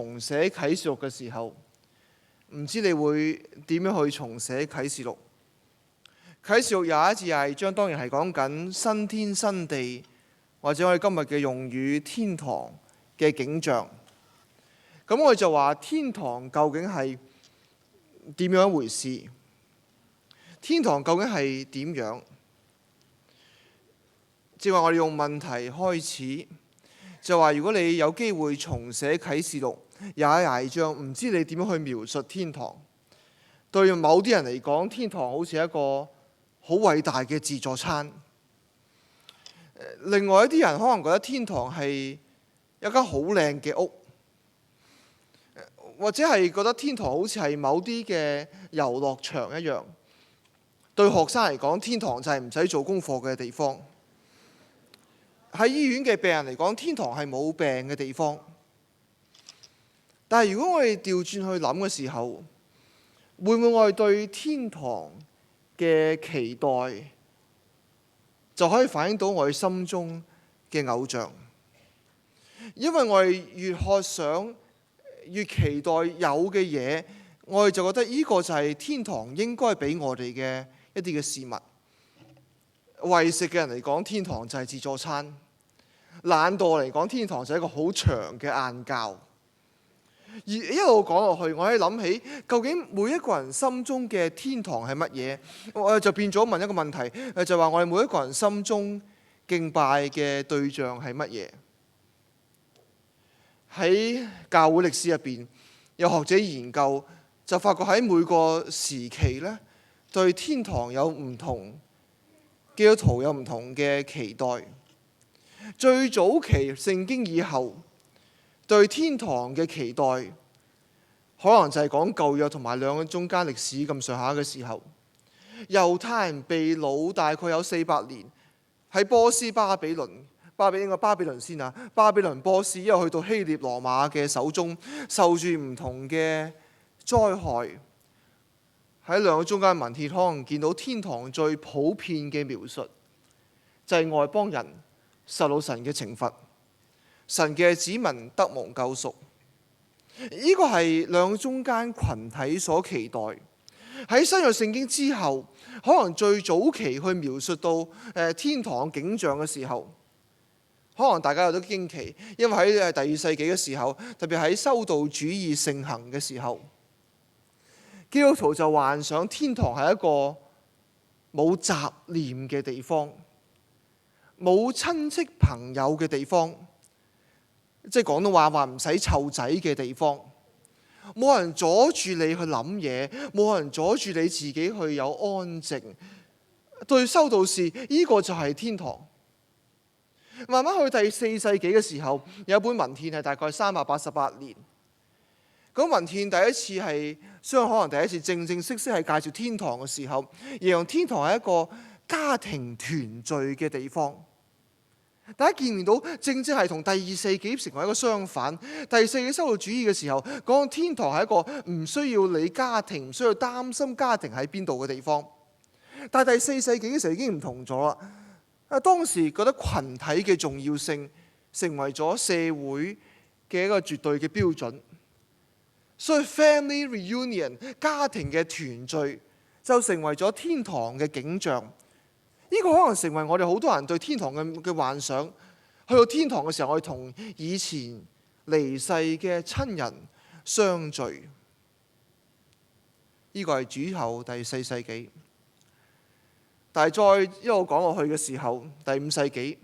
重寫啟示錄嘅時候，唔知你會點樣去重寫啟示錄？啟示錄廿一至廿二章當然係講緊新天新地，或者我哋今日嘅用語天堂嘅景象。咁我哋就話天堂究竟係點樣一回事？天堂究竟係點樣？即係話我哋用問題開始，就話如果你有機會重寫啟示錄廿一、廿二章，唔知你點樣去描述天堂？對某啲人嚟講，天堂好似一個好偉大嘅自助餐。另外一啲人可能覺得天堂係一間好靚嘅屋，或者係覺得天堂好似係某啲嘅遊樂場一樣。對學生嚟講，天堂就係唔使做功課嘅地方。喺醫院嘅病人嚟講，天堂係冇病嘅地方。但係如果我哋調轉去諗嘅時候，會唔會我哋對天堂嘅期待就可以反映到我哋心中嘅偶像？因為我哋越渴想、越期待有嘅嘢，我哋就覺得呢個就係天堂應該俾我哋嘅一啲嘅事物。為食嘅人嚟講，天堂就係自助餐；懶惰嚟講，天堂就係一個好長嘅晏覺。而一路講落去，我可以諗起究竟每一個人心中嘅天堂係乜嘢？我就變咗問一個問題，就話我哋每一個人心中敬拜嘅對象係乜嘢？喺教會歷史入邊，有學者研究就發覺喺每個時期咧，對天堂有唔同，基督徒有唔同嘅期待。最早期聖經以後對天堂嘅期待，可能就係講舊約同埋兩個中間歷史咁上下嘅時候，猶太人被擄大概有400年，喺波斯巴比倫先啊，巴比倫波斯，因為去到希臘羅馬嘅手中，受住唔同嘅災害。喺兩個中間文獻可能見到天堂最普遍嘅描述，就係外邦人受到神嘅懲罰，神嘅子民得蒙救贖。呢個係兩個中間群體所期待。喺新約聖經之後，可能最早期去描述到天堂景象嘅時候，可能大家有啲驚奇，因為喺第2世紀嘅時候，特別喺修道主義盛行嘅時候，基督徒就幻想天堂係一個冇雜念嘅地方，冇親戚朋友嘅地方，即係廣東話唔使湊仔嘅地方，冇人阻住你去諗嘢，冇人阻住你自己去有安靜。對修道士，呢個就係天堂。慢慢去第4世紀嘅時候，有一本文獻係大概388年。嗰文獻第一次係，相信可能第一次正式係介紹天堂嘅時候，形容天堂係一個家庭團聚嘅地方。大家見唔見到，正係同第2世紀成為一個相反。第4世紀修道主義嘅時候，講天堂係一個唔需要理家庭、唔需要擔心家庭喺邊度嘅地方。但係第4世紀嘅時候已經唔同咗啦。當時覺得群體嘅重要性成為咗社會嘅一個絕對嘅標準，所以 family reunion 家庭嘅團聚就成為咗天堂嘅景象。呢個可能成為我哋好多人對天堂嘅幻想。去到天堂嘅時候，我哋同以前離世嘅親人相聚。呢個係主後第4世紀。但係再一路講落去嘅時候，第5世紀，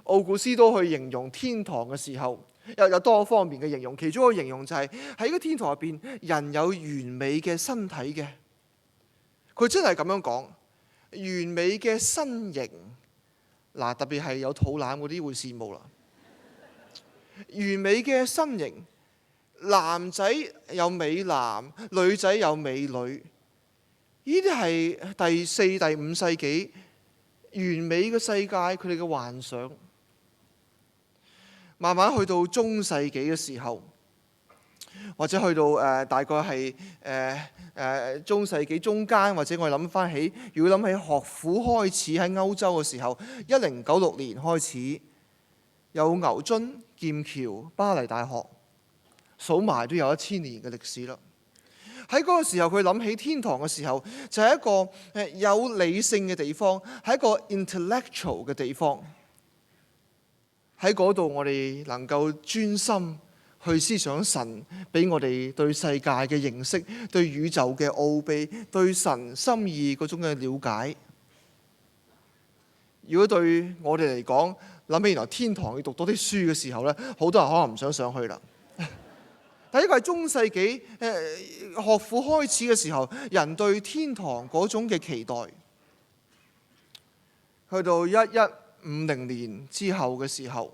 奧古斯都去形容天堂嘅時候，有多方面嘅形容。其中一個形容就係喺個天堂入邊，人有完美嘅身體嘅。佢真係咁樣講，完美嘅身形。嗱，特別係有肚腩嗰啲會羨慕啦。完美嘅身形，男仔有美男，女仔有美女。呢啲係第4、第5世紀完美嘅世界，佢哋嘅幻想。慢慢去到中世紀嘅時候，或者去到大概係中世紀中間，或者我哋諗翻起，如果諗起學府開始喺歐洲嘅時候，1096年開始有牛津、劍橋、巴黎大學。數埋都有1000年嘅歷史啦。喺嗰個時候，佢諗起天堂嘅時候，就係一個有理性嘅地方，係一個 intellectual 嘅地方。喺嗰度，我哋能夠專心去思想神俾我哋對世界嘅認識，對宇宙嘅奧秘，對神心意嗰種嘅了解。如果對我哋嚟講，諗起原來天堂要讀多啲書嘅時候呢，好多人可能唔想上去啦。但呢個係中世紀學府開始嘅時候，人對天堂嗰種嘅期待。去到1150年之後嘅時候，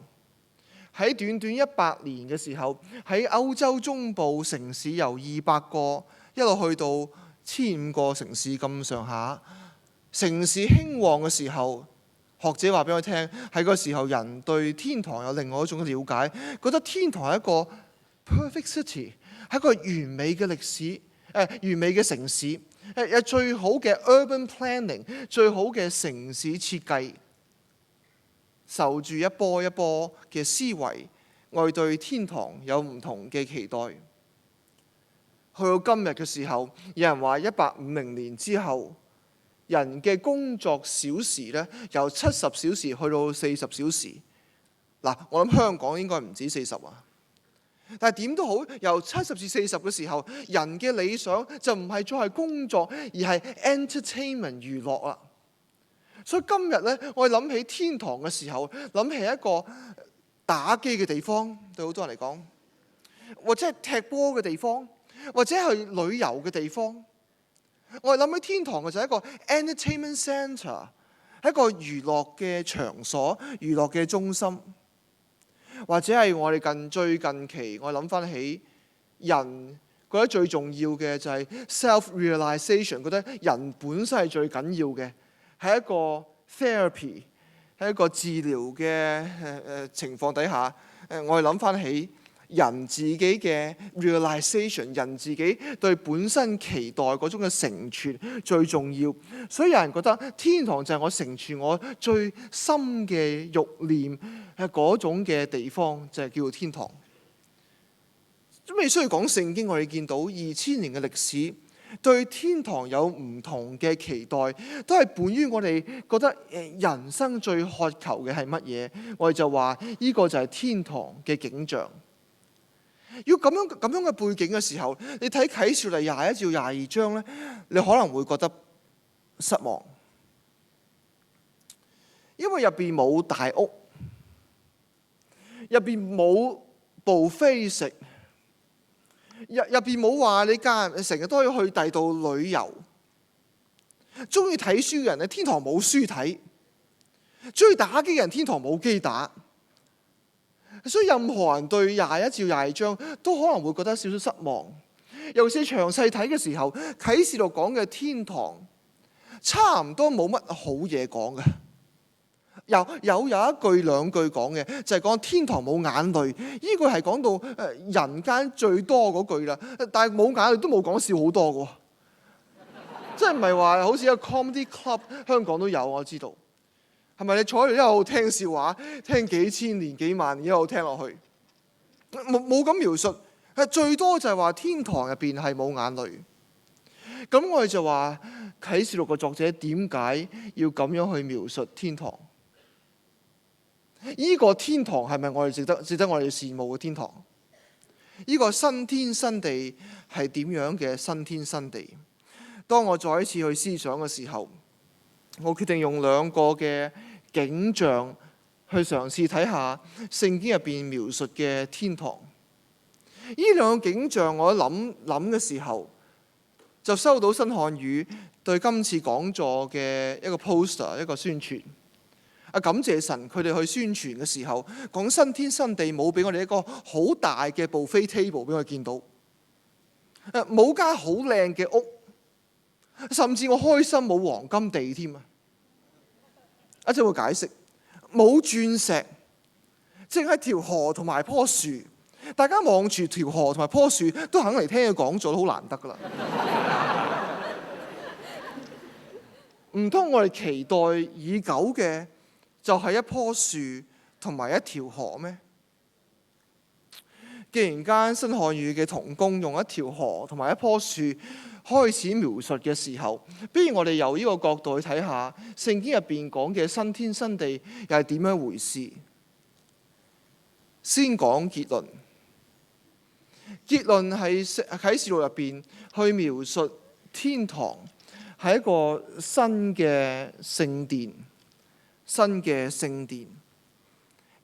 喺短短100年嘅時候，喺歐洲中部城市由200個一路去到1500個城市咁上下，城市興旺嘅時候，學者話俾我聽，喺個時候人對天堂有另外一種了解，覺得天堂係一個 perfect city， 係一個完美嘅歷史，完美嘅城市，有最好嘅 urban planning， 最好嘅城市設計，受住一波一波嘅思維，我哋對天堂有唔同嘅期待。去到今日嘅時候，有人話150年之後，人嘅工作小時咧由70小時去到40小時。嗱，我諗香港應該唔止40啊。但係點都好，由70至40嘅時候，人嘅理想就唔係再係工作，而係 entertainment 娛樂啦。所以今日咧，我哋諗起天堂嘅時候，諗起一個打機嘅地方，對好多人嚟講，或者係踢波嘅地方，或者係旅遊嘅地方。我哋諗起天堂嘅就係一個 entertainment centre， 係一個娛樂嘅場所、娛樂嘅中心。或者係我哋最近期，我諗翻起人覺得最重要嘅就係 self-realization， 覺得人本身係最緊要嘅，係一個 therapy， 係一個治療嘅情況底下，我哋諗翻起人自己嘅 realization， 人自己對本身期待嗰種嘅成全最重要。所以有人覺得天堂就係我成全我最深嘅慾念嗰種嘅地方，就係叫做天堂。都未需要講聖經，我哋見到2000年嘅歷史，對天堂有唔同嘅期待，都係本於我哋覺得人生最渴求嘅係乜嘢，我哋就話呢個就係天堂嘅景象。要咁樣嘅背景嘅時候，你睇啟示錄21至22章咧，你可能會覺得失望，因為入邊冇大屋，入邊冇buffet食，入邊冇話你成日都要去第度旅遊。中意睇書嘅人咧，天堂冇書睇；中意打機嘅人，天堂冇機打。所以任何人對21至22章都可能會覺得少少失望，尤其是詳細睇嘅時候，啟示錄講嘅天堂差唔多冇乜好嘢講嘅。有一句兩句講嘅，就係講天堂冇眼淚，呢句係講到人間最多嗰句啦。但係冇眼淚都冇講笑好多嘅，即係唔係話好似一個 comedy club， 香港都有我知道。係咪你坐喺度一路聽笑話，聽幾千年幾萬年一路聽落去？冇咁描述，最多就係話天堂入邊係冇眼淚。咁我哋就話啟示錄嘅作者點解要咁樣去描述天堂？呢個天堂係咪我哋值得我哋羨慕嘅天堂？呢個新天新地係點樣嘅新天新地？當我再一次去思想嘅時候，我決定用兩個嘅景象去嘗試睇下聖經入邊描述嘅天堂。呢兩個景象我諗嘅時候，就收到新漢語對今次講座嘅一個 poster， 一個宣傳。感謝神，佢哋去宣傳嘅時候講新天新地，冇俾我哋一個好大嘅 buffet table 俾我見到，冇間好靚嘅屋，甚至我開心冇黃金地添啊！一陣會解釋，冇鑽石，淨係條河同埋棵樹。大家望住條河同埋棵樹，都肯嚟聽佢講座，都好難得噶啦。唔通我哋期待已久嘅就係一棵樹同埋一條河咩？既然間申漢宇嘅同工用一條河同埋一棵樹開始描述嘅時候，不如我哋由呢個角度去睇下聖經入邊講嘅新天新地又係點樣回事。先講結論，結論係啟示錄入邊去描述天堂係一個新嘅聖殿，新嘅聖殿。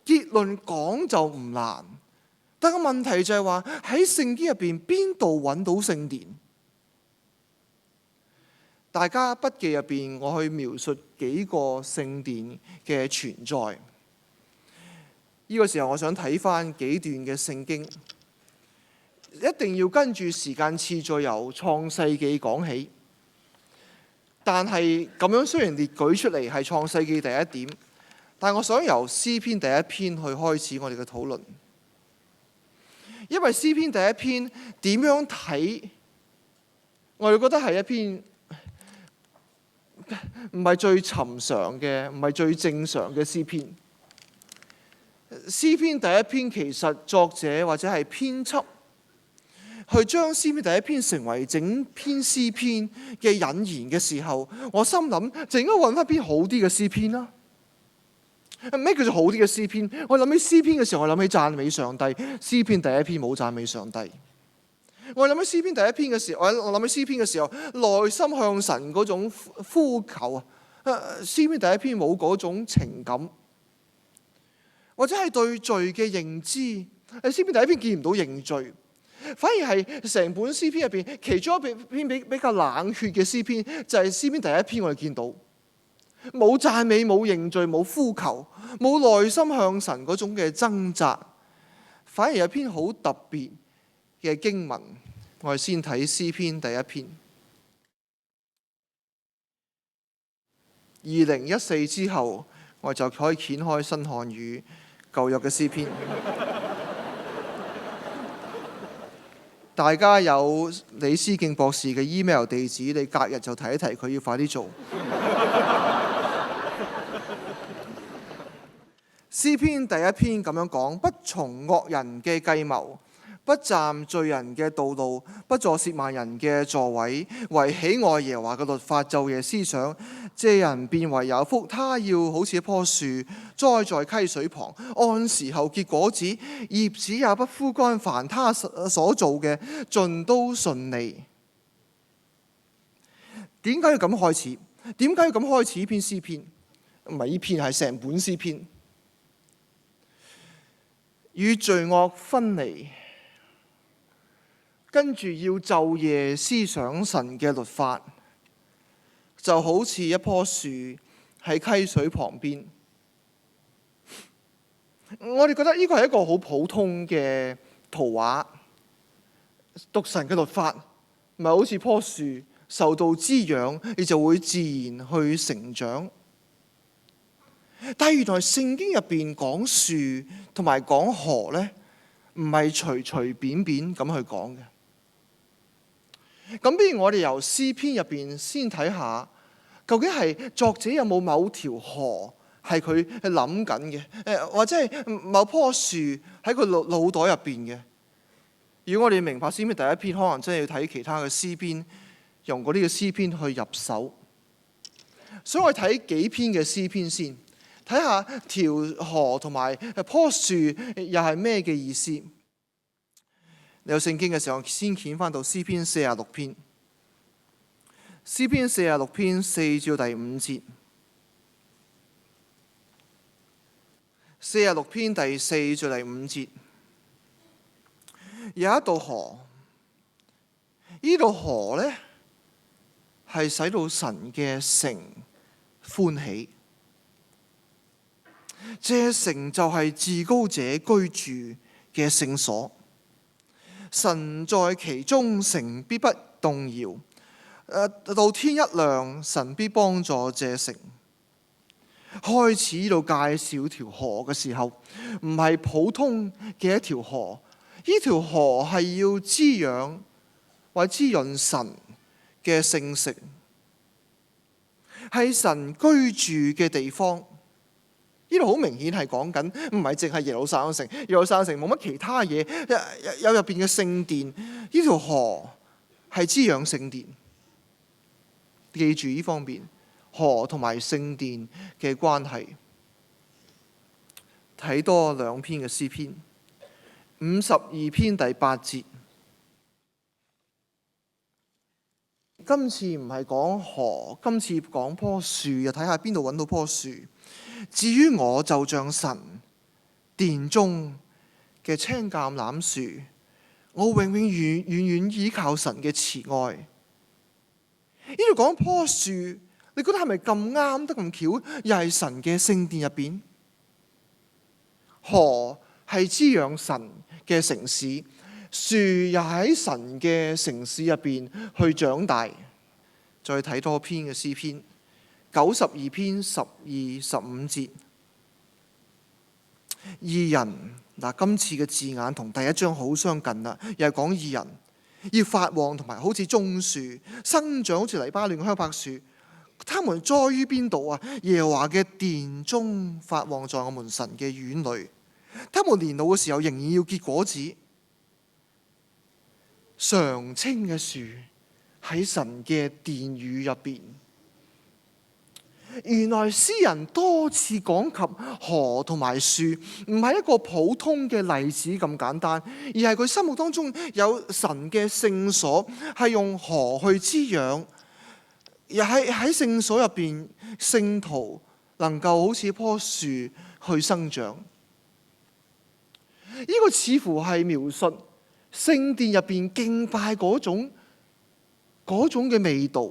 結論講就唔難。但個問題就係話喺聖經入邊邊度揾到聖殿？大家筆記入邊，我去描述幾個聖殿嘅存在。呢個時候，我想睇翻幾段嘅聖經，一定要跟住時間次序由創世記講起。但係咁樣雖然列舉出嚟係創世記第一點，但我想由詩篇第一篇去開始我哋嘅討論。因為詩篇第一篇點樣睇，我哋覺得係一篇唔係最尋常嘅，唔係最正常嘅詩篇。詩篇第一篇其實作者或者係編輯去將詩篇第一篇成為整篇詩篇嘅引言嘅時候，我心諗就應該揾翻篇好啲嘅詩篇啦。咩叫做好啲嘅詩篇？我諗起詩篇嘅時候，我諗起讚美上帝。詩篇第一篇冇讚美上帝。我諗起詩篇第一篇嘅時候，我諗起詩篇嘅時候，內心向神嗰種呼求啊。詩篇第一篇冇嗰種情感，或者係對罪嘅認知。詩篇第一篇見唔到認罪，反而係成本詩篇入邊其中一篇比較冷血嘅詩篇，就係詩篇第一篇我哋見到。冇讚美，冇認罪，冇呼求，冇內心向神嗰種嘅掙扎，反而有篇好特別嘅經文。我哋先睇詩篇第一篇。2014之後，我就可以掀開新漢語舊約嘅詩篇。大家有李思敬博士嘅 email 地址，你隔日就提一提佢，要快啲做。詩篇第一篇咁樣講：不從惡人嘅計謀，不站罪人嘅道路，不坐褻慢人嘅座位，為喜愛耶和華嘅律法，晝夜思想，這人便為有福。他要好似一棵樹栽在溪水旁，按時候結果子，葉子也不枯乾。凡他所做嘅，盡都順利。點解要咁開始？點解要咁開始呢篇詩篇？唔係呢篇，係成本詩篇。與罪惡分離，跟住要晝夜思想神嘅律法，就好似一棵樹喺溪水旁邊。我哋覺得呢個係一個好普通嘅圖畫，讀神嘅律法，唔係好似棵樹受到滋養，你就會自然去成長。但係原來聖經入邊講樹同埋講河呢，唔係隨隨便便咁去講嘅。咁不如我哋由詩篇入邊先睇下，究竟係作者有冇某條河係佢諗緊嘅，或者係某棵樹喺佢腦袋入邊嘅。如果我哋明白詩篇第一篇，可能真係要睇其他嘅詩篇，用嗰啲嘅詩篇去入手。所以我哋睇幾篇嘅詩篇先。睇下條河同埋棵樹又係咩嘅意思？你有聖經嘅時候，先掀翻到詩篇46篇。詩篇46篇4至第5節。46篇第4至第5節，有一道河。呢道河呢，係使到神嘅城歡喜。這城就係至高者居住嘅聖所，神在其中，城必不動搖。到天一亮，神必幫助這城。開始呢度介紹條河嘅時候，唔係普通嘅一條河，呢條河係要滋養或滋潤神嘅聖城，係神居住嘅地方。呢度好明顯係講緊，唔係淨係耶路撒冷城，耶路撒冷城冇乜其他嘢，有入邊嘅聖殿，呢條河係滋養聖殿。記住呢方面，河同埋聖殿嘅關係。睇多兩篇嘅詩篇，52篇第8節。今次唔係講河，今次講棵樹，又睇下邊度揾到棵樹。至於我就像神殿中嘅青橄欖樹，我永遠依靠神嘅慈愛。呢度講棵樹，你覺得係咪咁啱得咁巧？又係神嘅聖殿入邊，河係滋養神嘅城市，樹又喺神嘅城市入邊去長大。再睇多篇嘅詩篇，92篇12、15節。義人，嗱，今次嘅字眼同第一章好相近啦，又係講義人要發旺，同埋好似棕樹生長，好似黎巴嫩香柏樹。他們栽於邊度啊？耶和華嘅殿中發旺，在我們神嘅院裏。他們年老嘅時候仍然要結果子，常青嘅樹喺神嘅殿宇入邊。原來詩人多次講及河同埋樹，唔係一個普通嘅例子咁簡單，而係佢心目當中有神嘅聖所，係用河去滋養，而喺聖所入邊，聖徒能夠好似一棵樹去生長。呢個似乎係描述聖殿入邊敬拜嗰種嘅味道，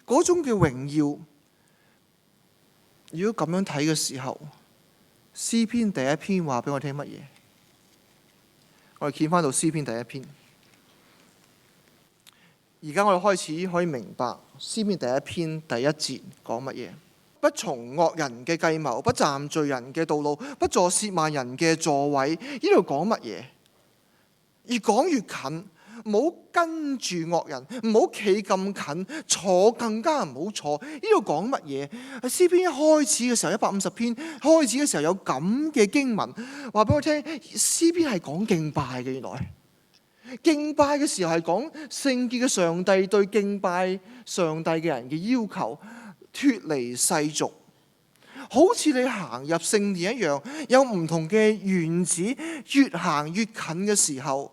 嗰種嘅榮耀。如果咁樣睇嘅時候，詩篇第一篇話俾我聽乜嘢？我哋見翻到詩篇第一篇。而家我哋開始可以明白詩篇第一篇第一節講乜嘢。不從惡人嘅計謀，不站罪人嘅道路，不坐褻慢人嘅座位。呢度講乜嘢？越講越近。唔好跟住惡人，唔好企咁近，坐更加唔好坐。呢度講乜嘢？詩篇一開始嘅時候，150篇開始嘅時候有咁嘅經文，話俾我聽，詩篇係講敬拜嘅。原來敬拜嘅時候係講聖潔嘅上帝對敬拜上帝嘅人嘅要求，脫離世俗，好似你行入聖殿一樣，有唔同嘅園子，越行越近嘅時候，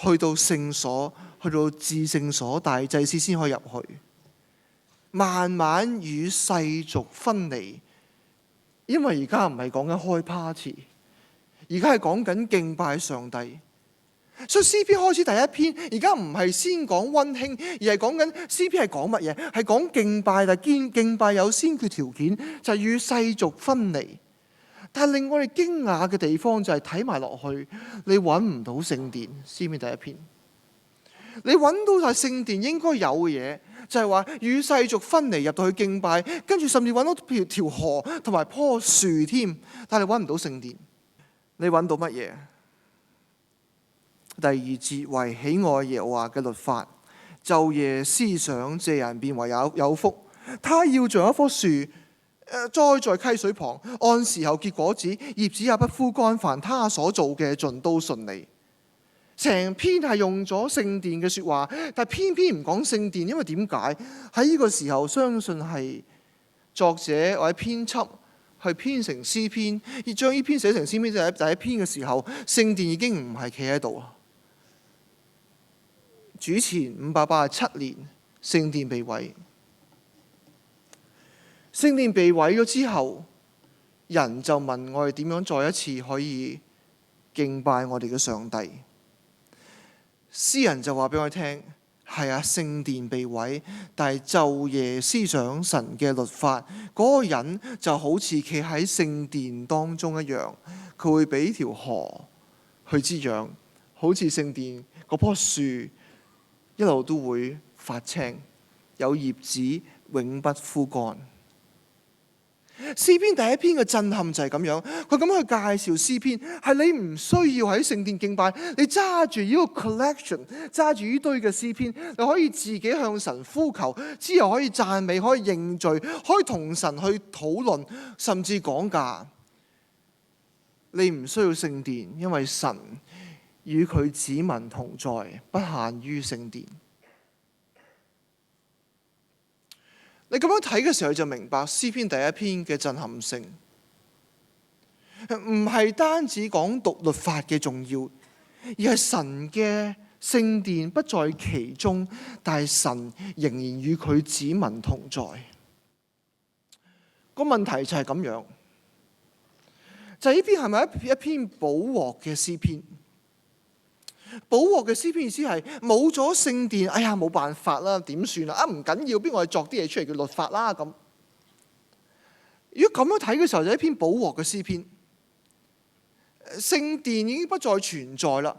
去到聖所，去到至聖所，大祭司先可以入去，慢慢與世俗分離。因為而家唔係講緊開 party， 而家係講緊敬拜上帝。所以詩篇開始第一篇，而家唔係先講溫馨，而係講緊詩篇係講乜嘢？係講敬拜，但係敬拜有先決條件，就係與世俗分離。但係令我哋驚訝嘅地方就係睇埋落去，你揾唔到聖殿。詩篇第一篇，你揾到就係聖殿應該有嘅嘢，就係話與世俗分離，入到去敬拜，跟住甚至揾到條河同埋棵樹添。但係你揾唔到聖殿，你揾到乜嘢？第2節，為喜愛耶和華嘅律法，晝夜思想，這人便為有福。他要像一棵樹，栽在溪水旁，按時候結果子，葉子也不枯乾，凡他所做嘅盡都順利。成篇係用咗聖殿嘅說話，但偏偏唔講聖殿，因為點解？喺呢個時候，相信係作者或者編輯去編成詩篇，而將呢篇寫成詩篇第一篇嘅時候，聖殿已經唔係企喺度啦。主前587年，聖殿被毀。聖殿被毀咗之後，人就問我哋點樣再一次可以敬拜我哋嘅上帝。詩人就話俾我哋聽，係啊，聖殿被毀，但係晝夜思想神嘅律法，嗰個人就好似企喺聖殿當中一樣，佢會俾條河去滋養，好似聖殿嗰棵樹一路都會發青，有葉子永不枯乾。詩篇第一篇嘅震撼就係咁樣，佢咁樣去介紹詩篇，係你唔需要喺聖殿敬拜，你揸住呢個 collection， 揸住呢堆嘅詩篇，你可以自己向神呼求，之後可以讚美，可以認罪，可以同神去討論，甚至講價。你唔需要聖殿，因為神與佢子民同在，不限於聖殿。你咁樣睇嘅時候，就明白詩篇第一篇嘅震撼性，唔係單止講讀律法嘅重要，而係神嘅聖殿不在其中，但係神仍然與佢子民同在。個問題就係咁樣，就係呢篇係咪一篇補鑊嘅詩篇？補鑊嘅詩篇意思係冇咗聖殿，哎呀冇辦法啦，點算啊？唔緊要，邊個係作啲嘢出嚟叫律法啦咁。如果咁樣睇嘅時候，就係一篇補鑊嘅詩篇。聖殿已經不再存在啦，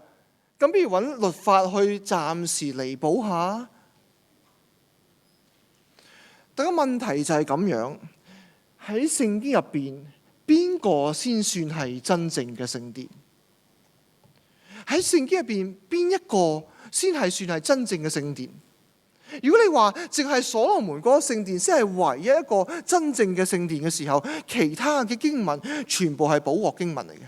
咁不如揾律法去暫時彌補下。但個問題就係咁樣，喺聖經入邊，邊個先算係真正嘅聖殿？喺聖經入邊，邊一個先係算係真正嘅聖殿？如果你話淨係所羅門嗰個聖殿先係唯一一個真正嘅聖殿嘅時候，其他嘅經文全部係補鑊經文嚟嘅。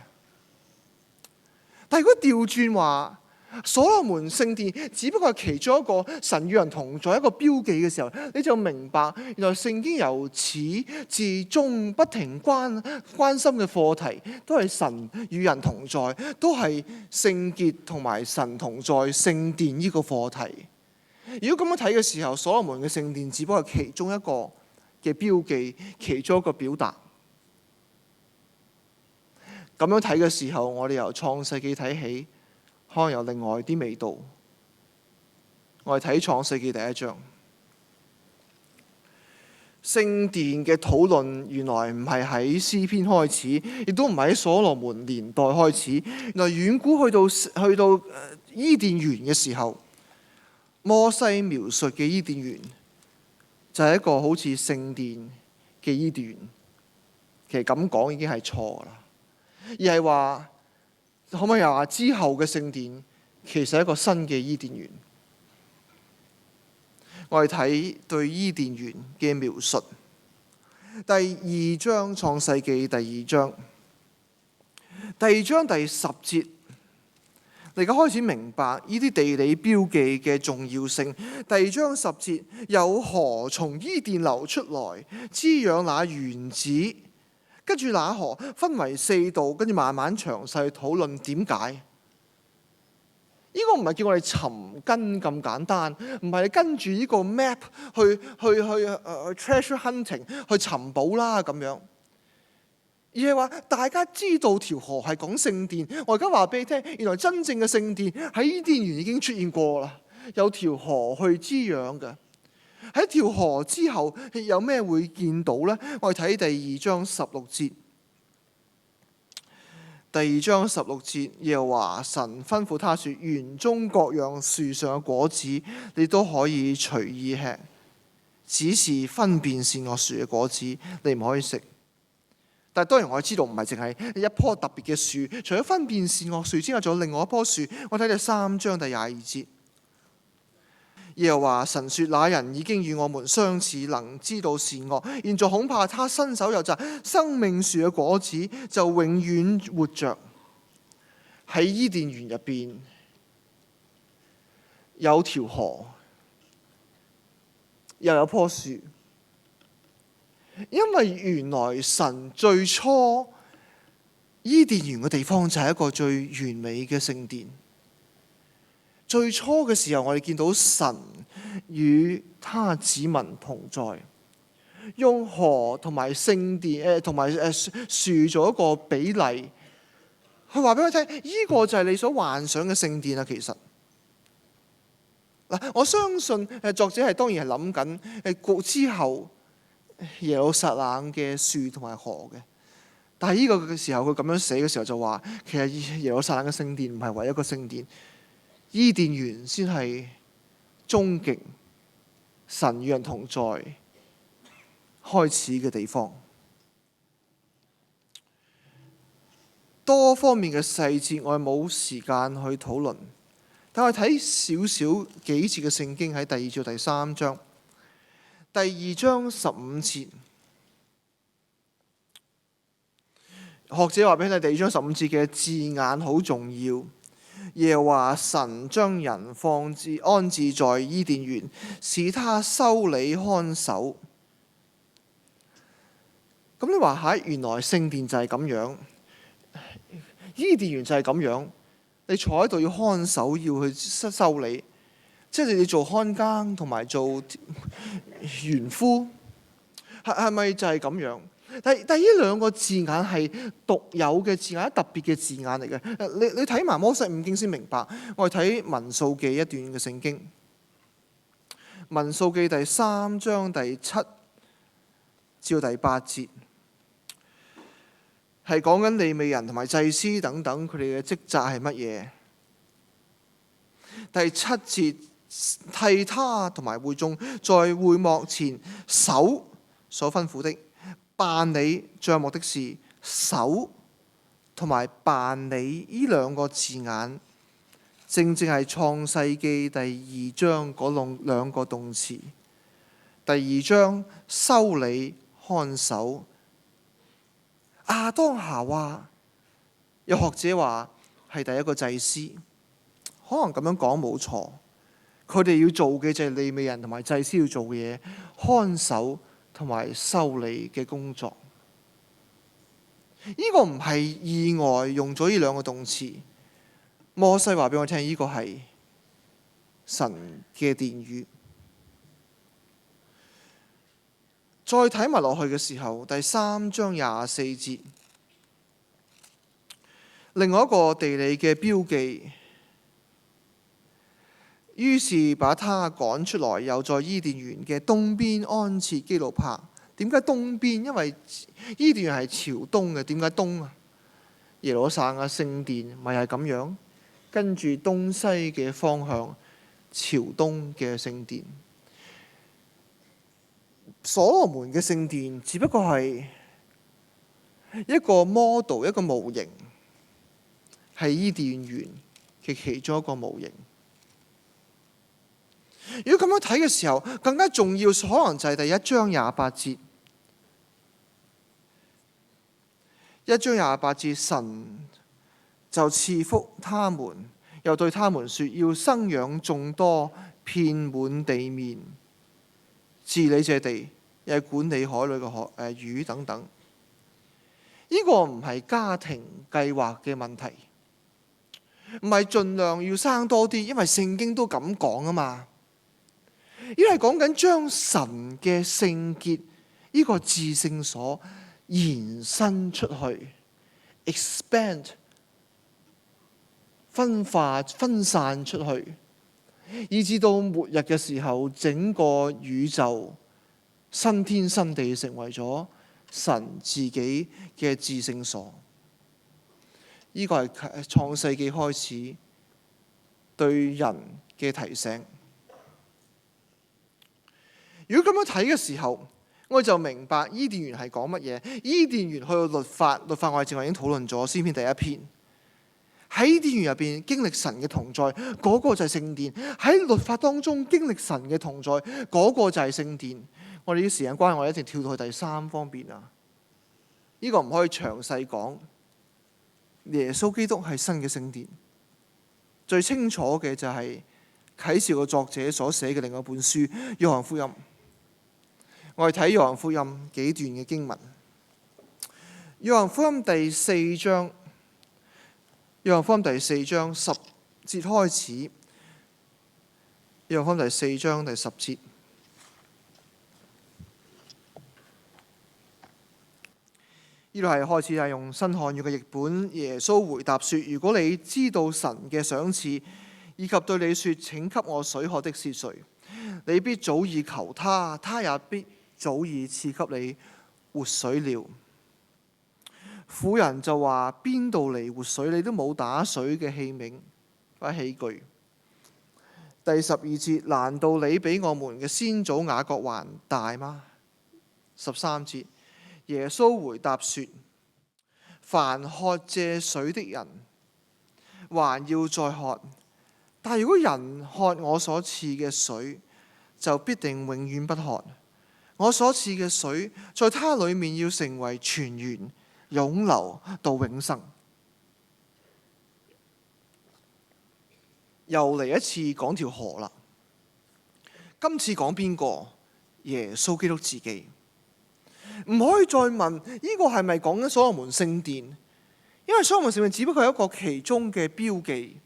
但係如果調轉話，所羅門聖殿只不過係其中一個神與人同在一個標記嘅時候，你就明白原來聖經由始至終不停關心嘅課題，都係神與人同在，都係聖潔同埋神同在聖殿呢個課題。如果咁樣睇嘅時候，所羅門嘅聖殿只不過係其中一個嘅標記，其中一個表達。咁樣睇嘅時候，我哋由創世記睇起，可能有另外啲味道。我哋睇創世記第一章，聖殿嘅討論原來唔係喺詩篇開始，亦都唔係喺所羅門年代開始。原來遠古去到伊甸園嘅時候，摩西描述嘅伊甸園就係一個好似聖殿嘅伊甸園。其實咁講已經係錯啦，而係話可唔可以話之後嘅聖殿其實係一個新嘅伊甸園？我哋睇對伊甸園嘅描述，第二章創世記第二章第10節，你而家開始明白呢啲地理標記嘅重要性。第二章10節，有河從伊甸流出來，滋養那園子。跟住那河分為4道，跟住慢慢詳細討論點解。呢個唔係叫我哋尋根咁簡單，唔係跟住呢個 map 去 treasure hunting 去尋寶啦咁樣，而係話大家知道條河係講聖殿。我而家話俾你聽，原來真正嘅聖殿喺伊甸園已經出現過啦，有條河去滋養嘅。喺條河之後有咩會見到呢？我哋睇第二章16節。第二章16節，耶和華神吩咐他說：園中各樣樹上嘅果子，你都可以隨意吃，只是分辨善惡樹嘅果子，你唔可以食。但係當然我知道唔係淨係一棵特別嘅樹，除咗分辨善惡樹之外，仲有另外一棵樹。我睇第3章第22節。耶和華神說：那人已經與我們相似，能知道善惡。現在恐怕他伸手又摘生命樹嘅果子，就永遠活着。喺伊甸園入邊有條河，又有棵樹，因為原來神最初伊甸園嘅地方就係一個最完美嘅聖殿。最初嘅時候，我哋見到神與他子民同在，用河同埋聖殿同埋樹做一個比例，佢話俾我聽，呢個就係你所幻想嘅聖殿啊！其實嗱，我相信作者係當然係諗緊之後耶路撒冷嘅樹同埋河嘅，但係呢個嘅時候佢咁樣寫嘅時候就話，其實耶路撒冷嘅聖殿唔係唯一一個聖殿。伊甸園先係終極神與人同在開始嘅地方。多方面嘅細節，我哋冇時間去討論。但係睇少少幾節嘅聖經，喺第2至第3章。第2章15節，學者話俾你聽，第2章15節嘅字眼好重要。耶和華神將人安置在伊甸園，使他修理看守。咁你話下，原來聖殿就係咁樣，伊甸園就係咁樣。你坐喺度要看守，要去修理，即係你做看更同埋做園夫，係咪就係咁樣？但呢兩個字眼係獨有嘅字眼，特別嘅字眼嚟嘅。你睇埋摩西五經先明白。我哋睇民數記一段嘅聖經，民數記第3章第7至第8節，係講緊利未人同埋祭司等等佢哋嘅職責係乜嘢。第7節，替他同埋會眾在會幕前守所吩咐的，辦理帳幕的事。守同埋辦理呢兩個字眼，正正係創世記第2章嗰兩個動詞。第2章修理看守，亞當夏娃，有學者話係第一個祭司，可能咁樣講冇錯。佢哋要做嘅就係利未人同埋祭司要做嘅嘢，看守同埋修理嘅工作。呢個唔係意外用咗呢兩個動詞。摩西話俾我聽，呢個係神嘅殿宇。再睇埋落去嘅時候，第3章24節，另外一個地理嘅標記。於是把他趕出來，又在伊甸園嘅東邊安設基路伯。點解東邊？因為伊甸園係朝東嘅。點解東啊？耶路撒冷嘅聖殿咪係咁樣，跟住東西嘅方向朝東嘅聖殿。所羅門嘅聖殿只不過係一個 model， 一個模型，係伊甸園嘅其中一個模型。如果咁樣睇嘅時候，更加重要可能就係第1章28節。1章28節，神就賜福他們，又對他們說，要生養眾多，遍滿地面，治理這地，又管理海裏嘅魚等等。呢個唔係家庭計劃嘅問題，唔係盡量要生多啲，因為聖經都咁講啊嘛。呢係講緊將神嘅聖潔呢個至聖所延伸出去 ，expand 分散出去，以至到末日嘅時候，整個宇宙新天新地成為咗神自己嘅至聖所。呢個係創世記開始對人嘅提醒。如果咁樣睇嘅時候，我就明白伊甸園係講乜嘢。伊甸園去到律法我哋正話已經討論咗詩篇第1篇。喺伊甸園入邊經歷神嘅同在，嗰個就係聖殿。喺律法當中經歷神嘅同在，嗰個就係聖殿。我哋啲時間關係，我哋一定跳到去第3方面啊。呢個唔可以詳細講。耶穌基督係新嘅聖殿。最清楚嘅就係啟示嘅作者所寫嘅另外一本書《約翰福音》。我哋睇《約翰福音》幾段嘅經文，《約翰福音》第4章，《約翰福音》第4章10節開始，《約翰福音》第4章第10節。呢度係開始係用新漢語嘅譯本。耶穌回答說：如果你知道神嘅賞賜，以及對你說請給我水喝的是誰，你必早已求他，他也必早已賜給你活水了。婦人就話：邊度嚟活水？你都冇打水嘅器皿或器具。第12節，難道你比我們嘅先祖雅各還大嗎？13節，耶穌回答說：凡喝這水的人，還要再喝。但如果人喝我所賜嘅水，就必定永遠不渴。我所賜嘅水，在他裏面要成為泉源，湧流到永生。又嚟一次講條河啦。今次講邊個？耶穌基督自己。唔可以再問呢個係咪講緊所羅門聖殿？因為所羅門聖殿只不過係一個其中嘅標記。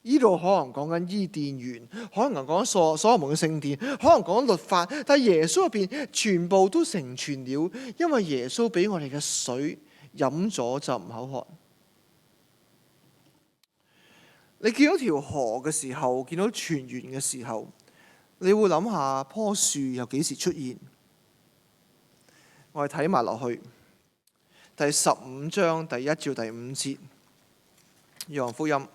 呢度可能講緊伊甸園，可能講緊所羅門嘅聖殿，可能講緊律法，但係耶穌入邊全部都成全了，因為耶穌俾我哋嘅水飲咗就唔口渴。你見到條河嘅時候，見到泉源嘅時候，你會諗下棵樹又幾時出現？我哋睇埋落去第15章第1至第5節，約翰福音。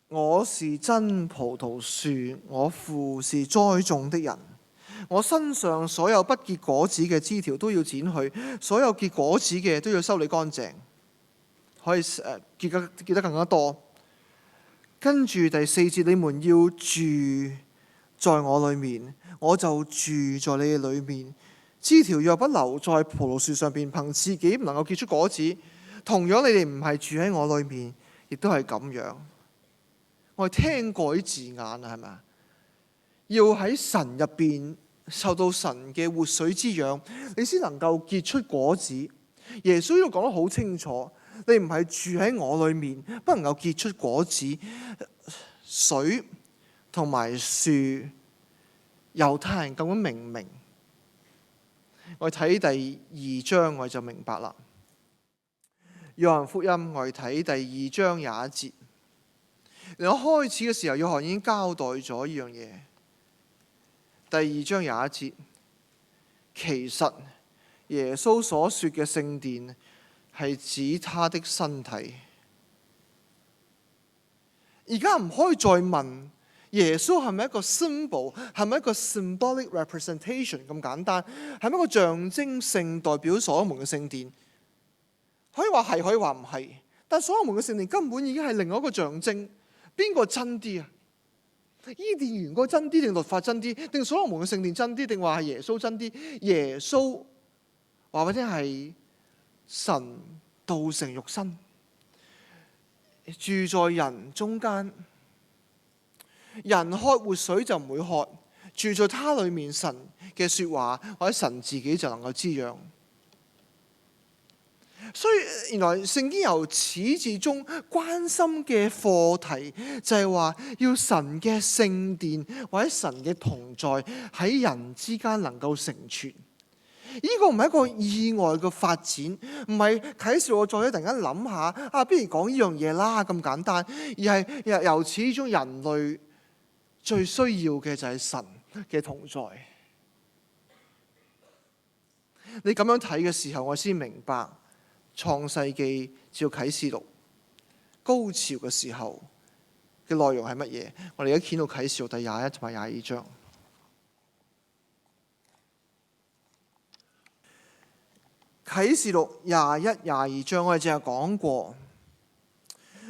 我是真葡萄樹，我父是栽種的人。我身上所有不結果子嘅枝條都要剪去，所有結果子嘅都要修理乾淨，可以結得更加多。跟住第4節，你們要住在我裏面，我就住在你哋裏面。枝條若不留在葡萄樹上邊，憑自己唔能夠結出果子，同樣你哋唔係住喺我裏面，亦都係咁樣。我哋聽過啲字眼啊，係咪啊？要喺神入邊受到神嘅活水滋養，你先能夠結出果子。耶穌呢度講得好清楚，你唔係住喺我裏面，不能夠結出果子。水同埋樹，猶太人咁樣明。我哋睇第2章，我哋就明白啦。約翰福音，我哋睇第2章21節。我開始嘅時候，約翰已經交代咗呢樣嘢。第2章21節，其實耶穌所說嘅聖殿係指他的身體。而家唔可以再問耶穌係咪一個 symbol， 係咪一個 symbolic representation 咁簡單，係咪一個象徵性代表所羅門嘅聖殿？可以話係，可以話唔係。但所羅門嘅聖殿根本已經係另外一個象徵。邊個真啲啊？伊甸園嗰真啲，定律法真啲，定所羅門嘅聖殿真啲，定話係耶穌真啲？耶穌話或者係神道成肉身，住在人中間。人喝活水就唔會渴，住在他裏面，神嘅說話或者神自己就能夠滋養。所以原來聖經由始至終關心嘅課題就係話，要神嘅聖殿或者神嘅同在喺人之間能夠成全。呢個唔係一個意外嘅發展，唔係啟示錄作者突然間諗下不如講呢樣嘢啦咁簡單，而係由始至終人類最需要嘅就係神嘅同在。你咁樣睇嘅時候，我先明白創世記至到啟示錄高潮嘅時候嘅內容係乜嘢。我哋而家見到啟示錄第21同埋22章。啟示錄21、22章我哋淨係講過，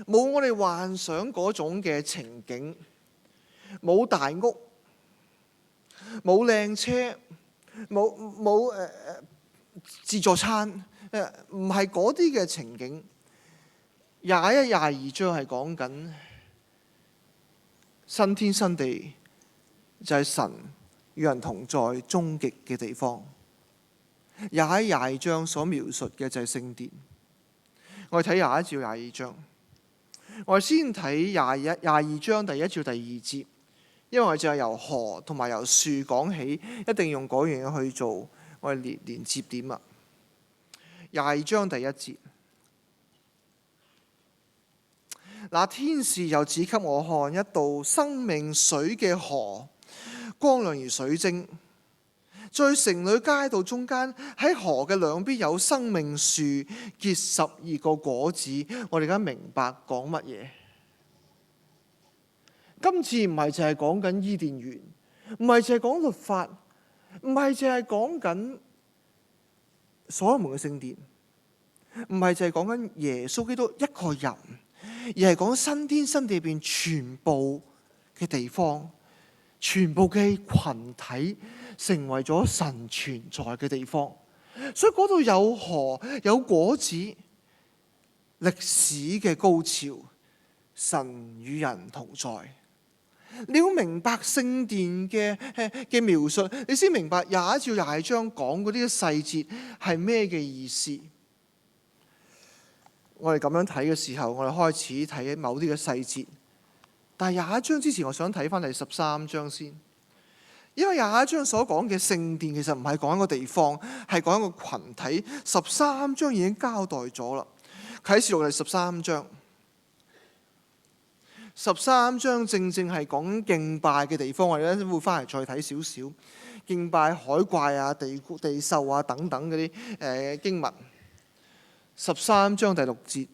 冇我哋幻想嗰種嘅情景，冇大屋，冇靚車，冇自助餐，唔係嗰啲嘅情景。21、22章係講緊新天新地，就係神與人同在終極嘅地方。21、22章所描述嘅就係聖殿。我哋睇21至22章，我哋先睇22章第1至第2節，因為我哋就係由河同埋由樹講起，一定用嗰樣嘢去做我哋連接點啊。22章第1節，那天使又指給我看一道生命水嘅河，光亮如水晶，在城裏街道中間，喺河嘅兩邊有生命樹，結12個果子。我哋而家明白講乜嘢？今次唔係淨係講緊伊甸園，唔係淨係講律法，唔係淨係講緊所羅門嘅聖殿唔係就係講緊耶穌基督一個人，而係講新天新地入邊全部嘅地方，全部嘅群體成為咗神存在嘅地方。所以嗰度有河有果子，歷史嘅高潮，神與人同在。你要明白聖殿嘅描述，你先明白廿一至廿二章講嗰啲細節係咩嘅意思。我哋咁樣睇嘅時候，我哋開始睇某啲嘅細節。但係廿一章之前，我想睇翻第13章先，因為廿一章所講嘅聖殿其實唔係講一個地方，係講一個群體。13章已經交代咗啦。啟示錄第13章。13章正正係講敬拜嘅地方，我哋咧會翻嚟再睇少少敬拜海怪啊、地獸啊等等嗰啲經文。13章第6節，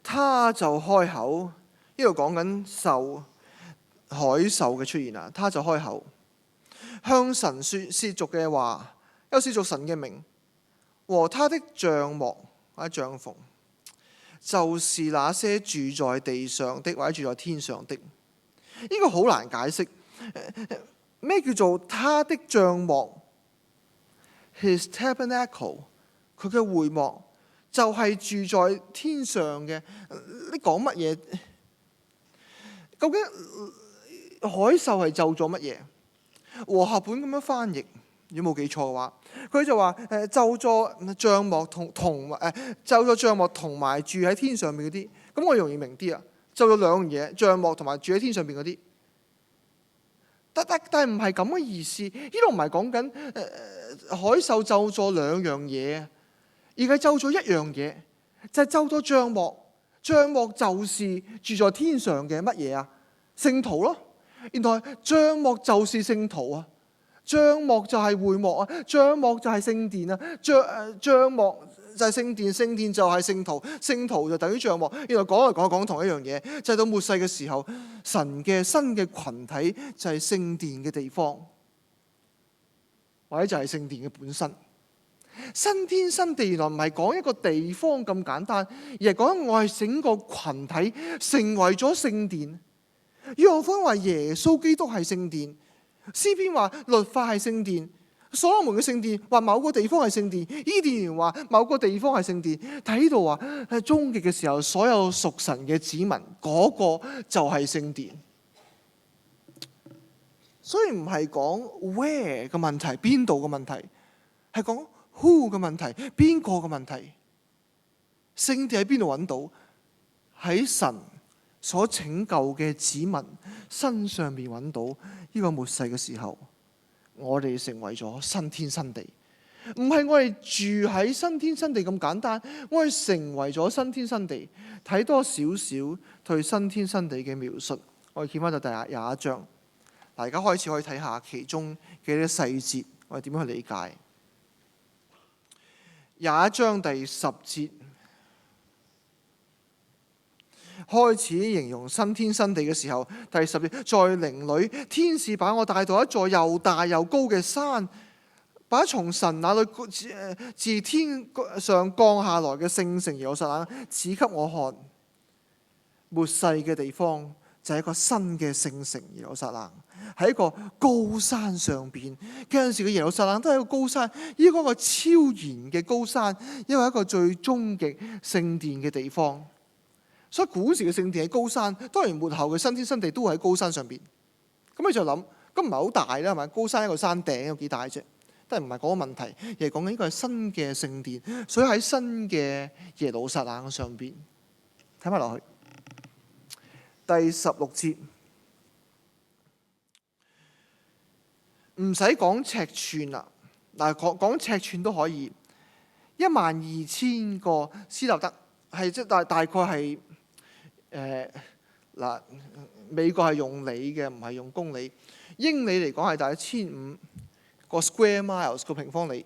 他就開口，呢度講緊獸海獸嘅出現啦。他就開口，向神說褻瀆嘅話，又褻瀆神嘅名和他的帳幕或者帳篷，就是那些住在地上的或者住在天上的。呢個好難解釋。咩叫做他的帳幕 ？His tabernacle， 佢嘅會幕就係住在天上嘅。你講乜嘢？究竟海獸係咒咗乜嘢？和合本咁樣翻譯，如果冇記錯嘅話，佢就話咒咗帳幕咒咗帳幕同埋住喺天上面嗰啲。咁我容易明啲啊！咒咗兩樣嘢，帳幕同埋住喺天上邊嗰啲。但係唔係咁嘅意思，呢度唔係講緊海獸咒咗兩樣嘢，而係咒咗一樣嘢，就係咒咗帳幕。帳幕就是住在天上嘅乜嘢啊？聖徒咯。原來帳幕就是聖徒啊，帳幕就係會幕啊，帳幕就係聖殿啊，帳幕就係聖殿，聖殿就係聖徒，聖徒就等於帳幕。原來講嚟講同一樣嘢，就係到末世嘅時候，神嘅新嘅群體就係聖殿嘅地方，或者就係聖殿嘅本身。新天新地原來唔係講一個地方咁簡單，而係講我係整個群體成為咗聖殿。約翰福音話耶穌基督係聖殿，詩篇話律法係聖殿，所羅門嘅聖殿話某個地方係聖殿，伊甸園話某個地方係聖殿。睇到話喺終極嘅時候，所有屬神嘅子民嗰個就係聖殿。所以唔係講 where 嘅問題，邊度嘅問題，係講 who 嘅問題，邊個嘅問題。聖殿喺邊度揾到？喺神所拯救嘅子民身上面揾到。呢個末世嘅時候，我哋成為咗新天新地，唔係我哋住喺新天新地咁簡單，我哋成為咗新天新地。睇多少少對新天新地嘅描述，我哋見翻到第21章。大家開始可以睇下其中嘅啲細節，我哋點樣去理解。21章第10節開始形容新天新地嘅時候，第10節，在靈裏，天使把我帶到一座又大又高嘅山，把從神那裏自天上降下來嘅聖城耶路撒冷指給我看。末世嘅地方就係一個新嘅聖城耶路撒冷，喺一個高山上邊。嗰陣時嘅耶路撒冷都係一個高山，呢個超然嘅高山，因為一個最終極聖殿嘅地方。所以古時嘅聖殿喺高山，當然末後嘅新天新地都喺高山上邊。咁你就諗，咁唔係好大啦，係咪？高山一個山頂有幾大啫？都係唔係嗰個問題，而係講緊呢個係新嘅聖殿，所以喺新嘅耶路撒冷上邊。睇埋落去，第16節，唔使講尺寸啦，嗱講尺寸都可以。12000個斯納德係即大概係。美國係用里嘅，唔係用公里。英里嚟講係大概1500個 square miles 個平方里，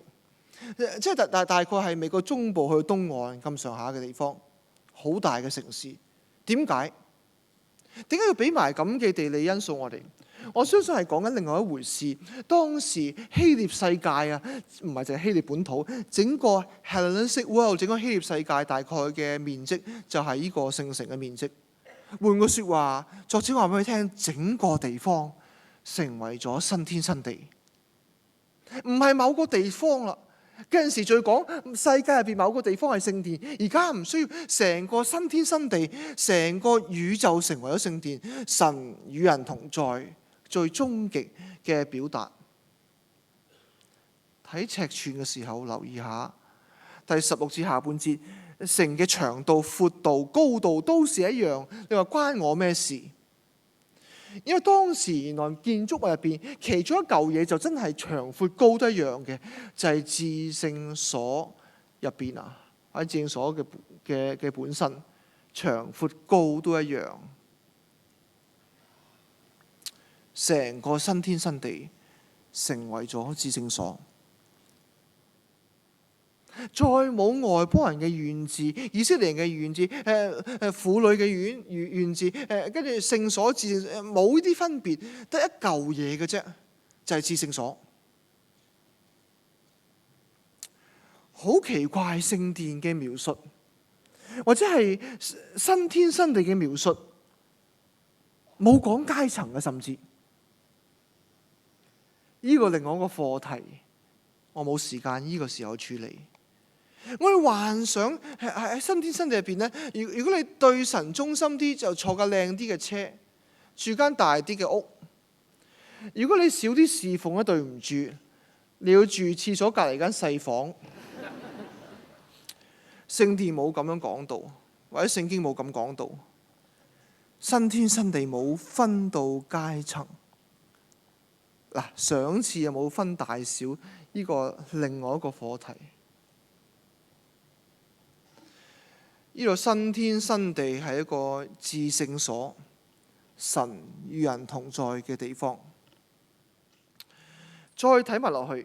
即係大概係美國中部去東岸咁上下嘅地方，好大嘅城市。點解要俾埋咁嘅地理因素我哋？我相信係講緊另外一回事。當時希臘世界啊，唔係淨係希臘本土，整個 Hellenistic world， 整個希臘世界大概嘅面積就係呢個聖城嘅面積。換句説話，作者話俾佢聽，整個地方成為咗新天新地，唔係某個地方啦。嗰陣時最講世界入邊某個地方係聖殿，而家唔需要，成個新天新地，成個宇宙成為咗聖殿，神與人同在，最終極嘅表達。睇尺寸嘅時候，留意下第16節下半節，城嘅長度、闊度、高度都是一樣。你話關我咩事？因為當時原來建築物入邊其中一嚿嘢就真係長闊高都一樣嘅，就係至聖所入邊啊，喺至聖所嘅本身長闊高都一樣。成個新天新地成為咗至聖所，再冇外邦人嘅院子，以色列人嘅院子，婦女嘅院子，跟住聖所至聖，冇呢啲分別，得一嚿嘢嘅啫，就係至聖所。好奇怪，聖殿嘅描述，或者係新天新地嘅描述，冇講階層嘅，甚至呢個另外一個課題，我冇時間呢個時候處理。我哋幻想喺新天新地入邊咧，如果你對神忠心啲，就坐架靚啲嘅車，住間大啲嘅屋。如果你少啲侍奉咧，對唔住，你要住廁所隔離間細房。聖殿冇咁樣講到，或者聖經冇咁講到。新天新地冇分到階層。嗱，賞賜又冇分大小，呢個另外一個課題。呢度新天新地係一個至聖所，神與人同在嘅地方。再睇埋落去，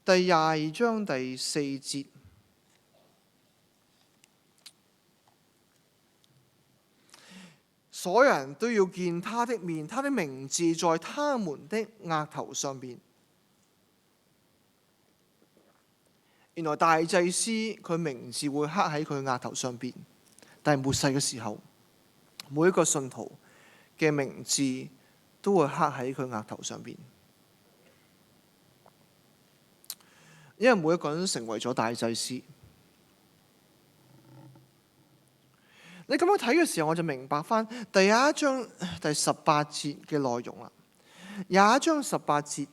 第22章第4節，所有人都要見他的面，他的名字在他們的額頭上邊。原來大祭司佢名字會刻喺佢額頭上邊，但係末世嘅時候，每一個信徒嘅名字都會刻喺佢額頭上邊，因為每一個人都成為咗大祭司。你咁樣睇嘅時候，我就明白翻第21章第18節嘅內容啦。21章18節。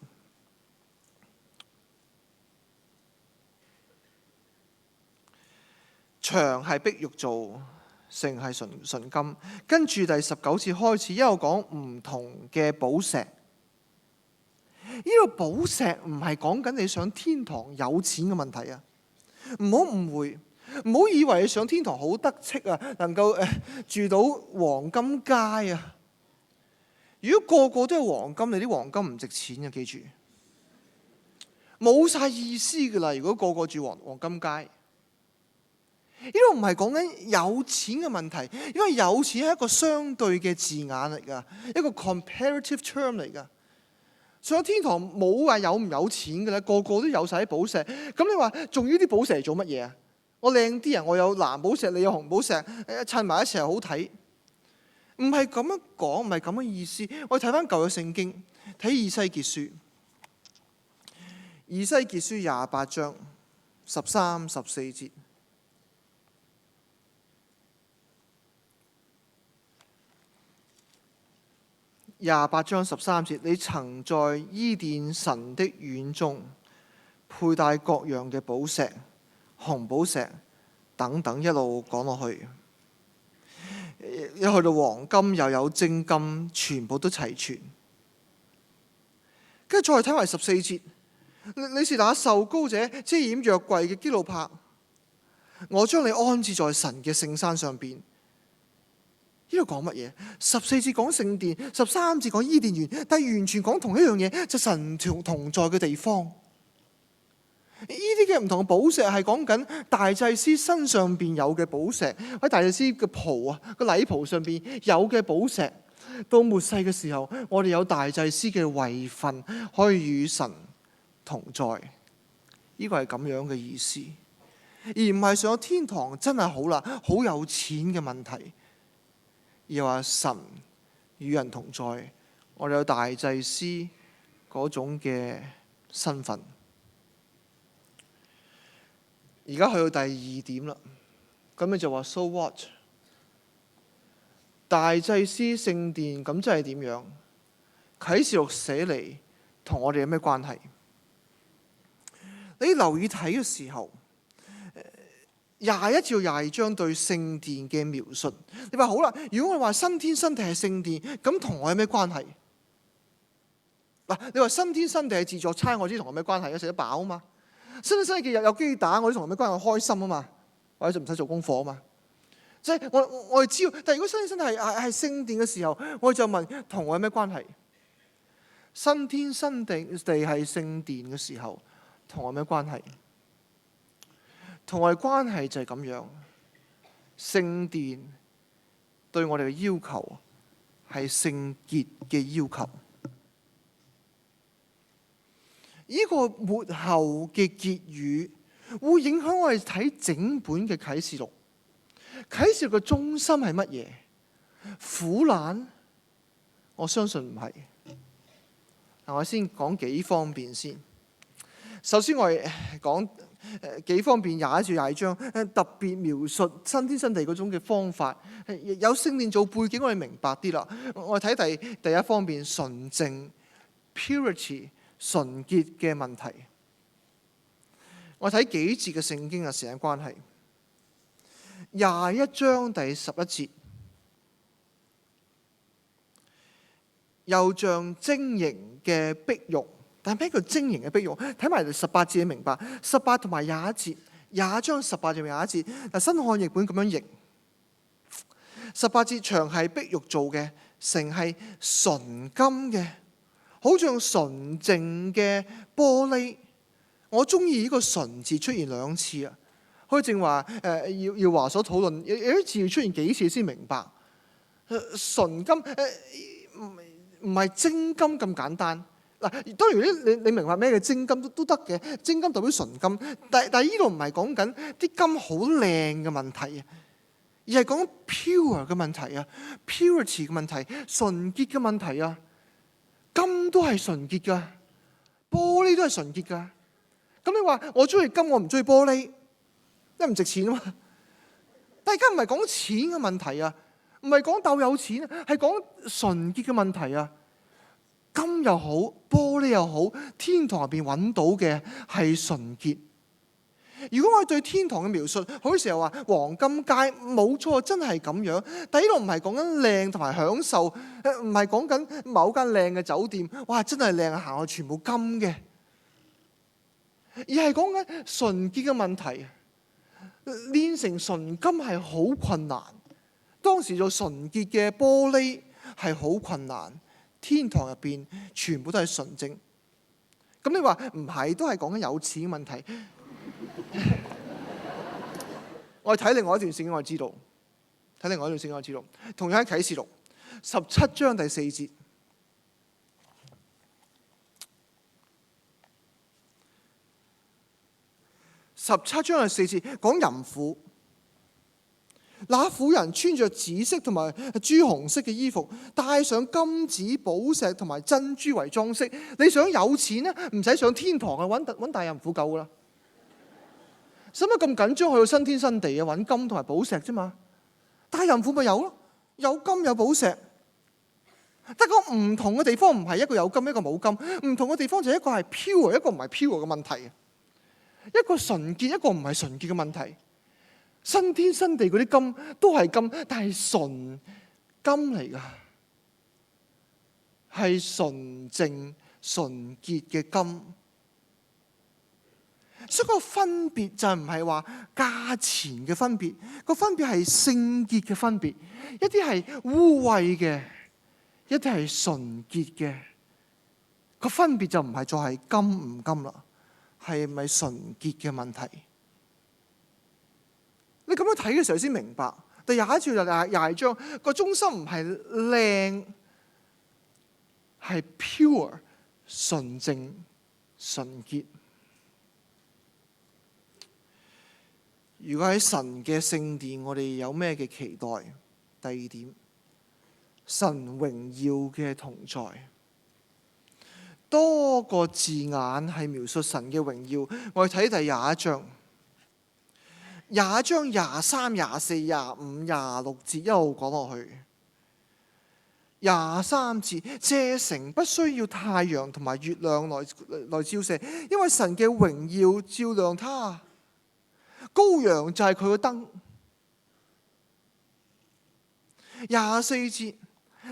牆係碧玉做，城係純金。跟住第19節開始，一路講唔同嘅寶石。呢個寶石唔係講緊你上天堂有錢嘅問題啊！唔好誤會，唔好以為你上天堂好得戚啊，能夠住到黃金街啊！如果個個都係黃金，你啲黃金唔值錢嘅，記住，冇晒意思噶啦！如果個個住黃金街。呢度唔係講緊有錢嘅問題，因為有錢係一個相對嘅字眼嚟㗎，一個 comparative term 嚟㗎。上天堂冇話有唔有錢嘅咧，個個都有晒啲寶石。咁你話仲要啲寶石嚟做乜嘢啊？我靚啲人，我有藍寶石，你有紅寶石，襯埋一齊好睇。唔係咁樣講，唔係咁嘅意思。我哋睇翻舊嘅聖經，睇以西結書，以西結書28章13、14節。28章13節，你曾在伊甸神的院中佩戴各樣嘅寶石、紅寶石等等，一路講落去，一去到黃金又有精金，全部都齊全。跟住再睇埋14節，你是那受膏者遮掩約櫃嘅基路伯，我將你安置在神嘅聖山上邊。呢度講乜嘢？14節講聖殿，13節講伊甸園，但係完全講同一樣嘢，就神同在嘅地方。呢啲嘅唔同嘅寶石係講緊大祭司身上邊有嘅寶石，喺大祭司嘅袍啊個禮袍上邊有嘅寶石，到末世嘅時候，我哋有大祭司嘅位份，可以與神同在。呢個係咁樣嘅意思，而唔係上咗天堂真係好啦，好有錢嘅問題，而係話神與人同在，我哋有大祭司嗰種嘅身份。而家去到第二點啦，咁你就話 So what？ 大祭司聖殿咁即係點樣？啟示錄寫嚟同我哋有咩關係？你留意睇嘅時候，21至到22章對聖殿嘅描述，你話好啦，如果我哋話新天新地係聖殿，咁同我有咩關係？你話新天新地係自助餐，我知同我咩關係？食得飽啊嘛。新天新地有機打，我知同我咩關係？我開心啊嘛，或者就唔使做功課啊嘛。即係我哋知道，但係如果新天新地係聖殿嘅時候，我就問同我有咩關係？新天新地係聖殿嘅時候，同我有咩關係？同我哋關係就係咁樣。聖殿對我哋嘅要求係聖潔嘅要求。呢個末後嘅結語會影響我哋睇整本嘅啟示錄。啟示錄嘅中心係乜嘢？苦難？我相信唔係。我先講幾方面先。首先我哋講幾方面21至22章，特別描述新天新地嗰種嘅方法，有聖殿做背景，我哋明白啲啦。我哋睇第一方面，純正 purity 純潔嘅問題。我睇幾節嘅聖經嘅時間關係。21章第11節，又像晶瑩嘅碧玉。但係咩叫晶瑩嘅碧玉？睇埋18節你明白。18同埋21節，21章18至21節。嗱，新漢譯本咁樣譯：18節，牆係碧玉做嘅，城係純金嘅，好像純淨嘅玻璃。我中意呢個純字出現2次啊！好似正話耀華所討論，有啲字要出現幾次先明白。純金唔係精金咁簡單。嗱，當然你明白咩嘅精金都得嘅，精金代表純金，但係呢度唔係講緊啲金好靚嘅問題啊，而係講 pure 嘅問題啊 ，purity 嘅問題，純潔嘅問題啊。金都係純潔㗎，玻璃都係純潔㗎。咁你話我中意金，我唔中意玻璃，因為唔值錢啊嘛。但係而家唔係講錢嘅問題啊，唔係講鬥有錢啊，係講純潔嘅問題啊。金又好，玻璃又好，天堂入邊揾到嘅係純潔。如果我哋對天堂嘅描述，好多時候話黃金街，冇錯，真係咁樣。但係呢度唔係講緊靚同埋享受，唔係講緊某間靚嘅酒店，哇，真係靚啊，行去全部金嘅，而係講緊純潔嘅問題。煉成純金係好困難，當時做純潔嘅玻璃係好困難。天堂入邊全部都係純正。咁你話唔係，都係講緊有錢嘅問題。我哋睇另外一段聖經，我哋知道，睇另外一段聖經我知道，同樣喺啟示錄17章第4節，17章第4節講淫婦。那婦人穿着紫色同埋朱紅色嘅衣服，戴上金子、寶石同埋珍珠為裝飾。你想有錢咧，唔使上天堂啊，揾大淫婦夠啦。使乜咁緊張去到新天新地啊？揾金同埋寶石啫嘛。大淫婦咪有咯，有金有寶石。得個唔同嘅地方唔係一個有金一個冇金，唔同嘅地方就係一個係 pure 一個唔係 pure 嘅問題，一個純潔一個唔係純潔嘅問題。新天新地嗰啲金都係金，但係純金嚟㗎，係純淨純潔嘅金。所以個分別就唔係話價錢嘅分別，個分別係聖潔嘅分別。一啲係污穢嘅，一啲係純潔嘅。個分別就唔係再係金唔金啦，係咪純潔嘅問題？你咁樣睇嘅時候先明白，第21至22章個中心唔係靚，係 pure 純正純潔。如果喺神嘅聖殿，我哋有咩嘅期待？第二點，神榮耀嘅同在。多個字眼係描述神嘅榮耀。我哋睇第21章，21章23、24、25、26節一路講落去。23節，這城不需要太陽同埋月亮來照射，因為神嘅榮耀照亮它。羔羊就係佢個燈。24節，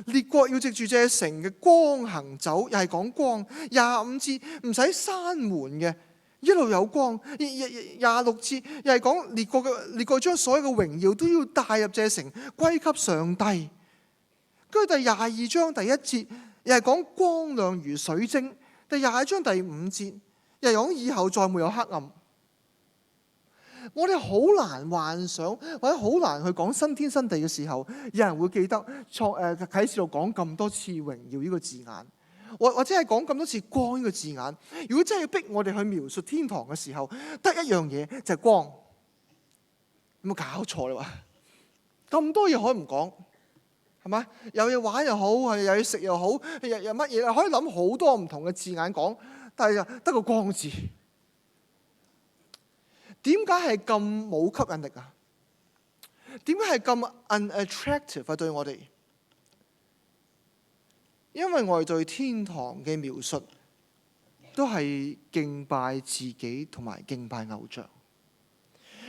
列國要藉住這城嘅光行走，又係講光。25節，唔使閂門嘅，一路有光。26節又係講列國將所有嘅榮耀都要帶入這城，歸給上帝。跟住第22章第1節又係講光亮如水晶。第22章第5節又係講以後再沒有黑暗。我哋好難幻想，或者好難去講新天新地嘅時候，有人會記得啟示錄講咁多次榮耀呢個字眼，或者係講咁多次光呢個字眼。如果真係要逼我哋去描述天堂嘅時候，得一樣嘢就係光。有冇搞錯啦？咁多嘢可以唔講，係咪？有嘢玩又好，有嘢食又好，有乜嘢可以諗好多唔同嘅字眼講，但係得個光字。點解係咁冇吸引力啊？點解係咁 unattractive 啊？對我哋，因為我哋對天堂嘅描述都係敬拜自己同埋敬拜偶像。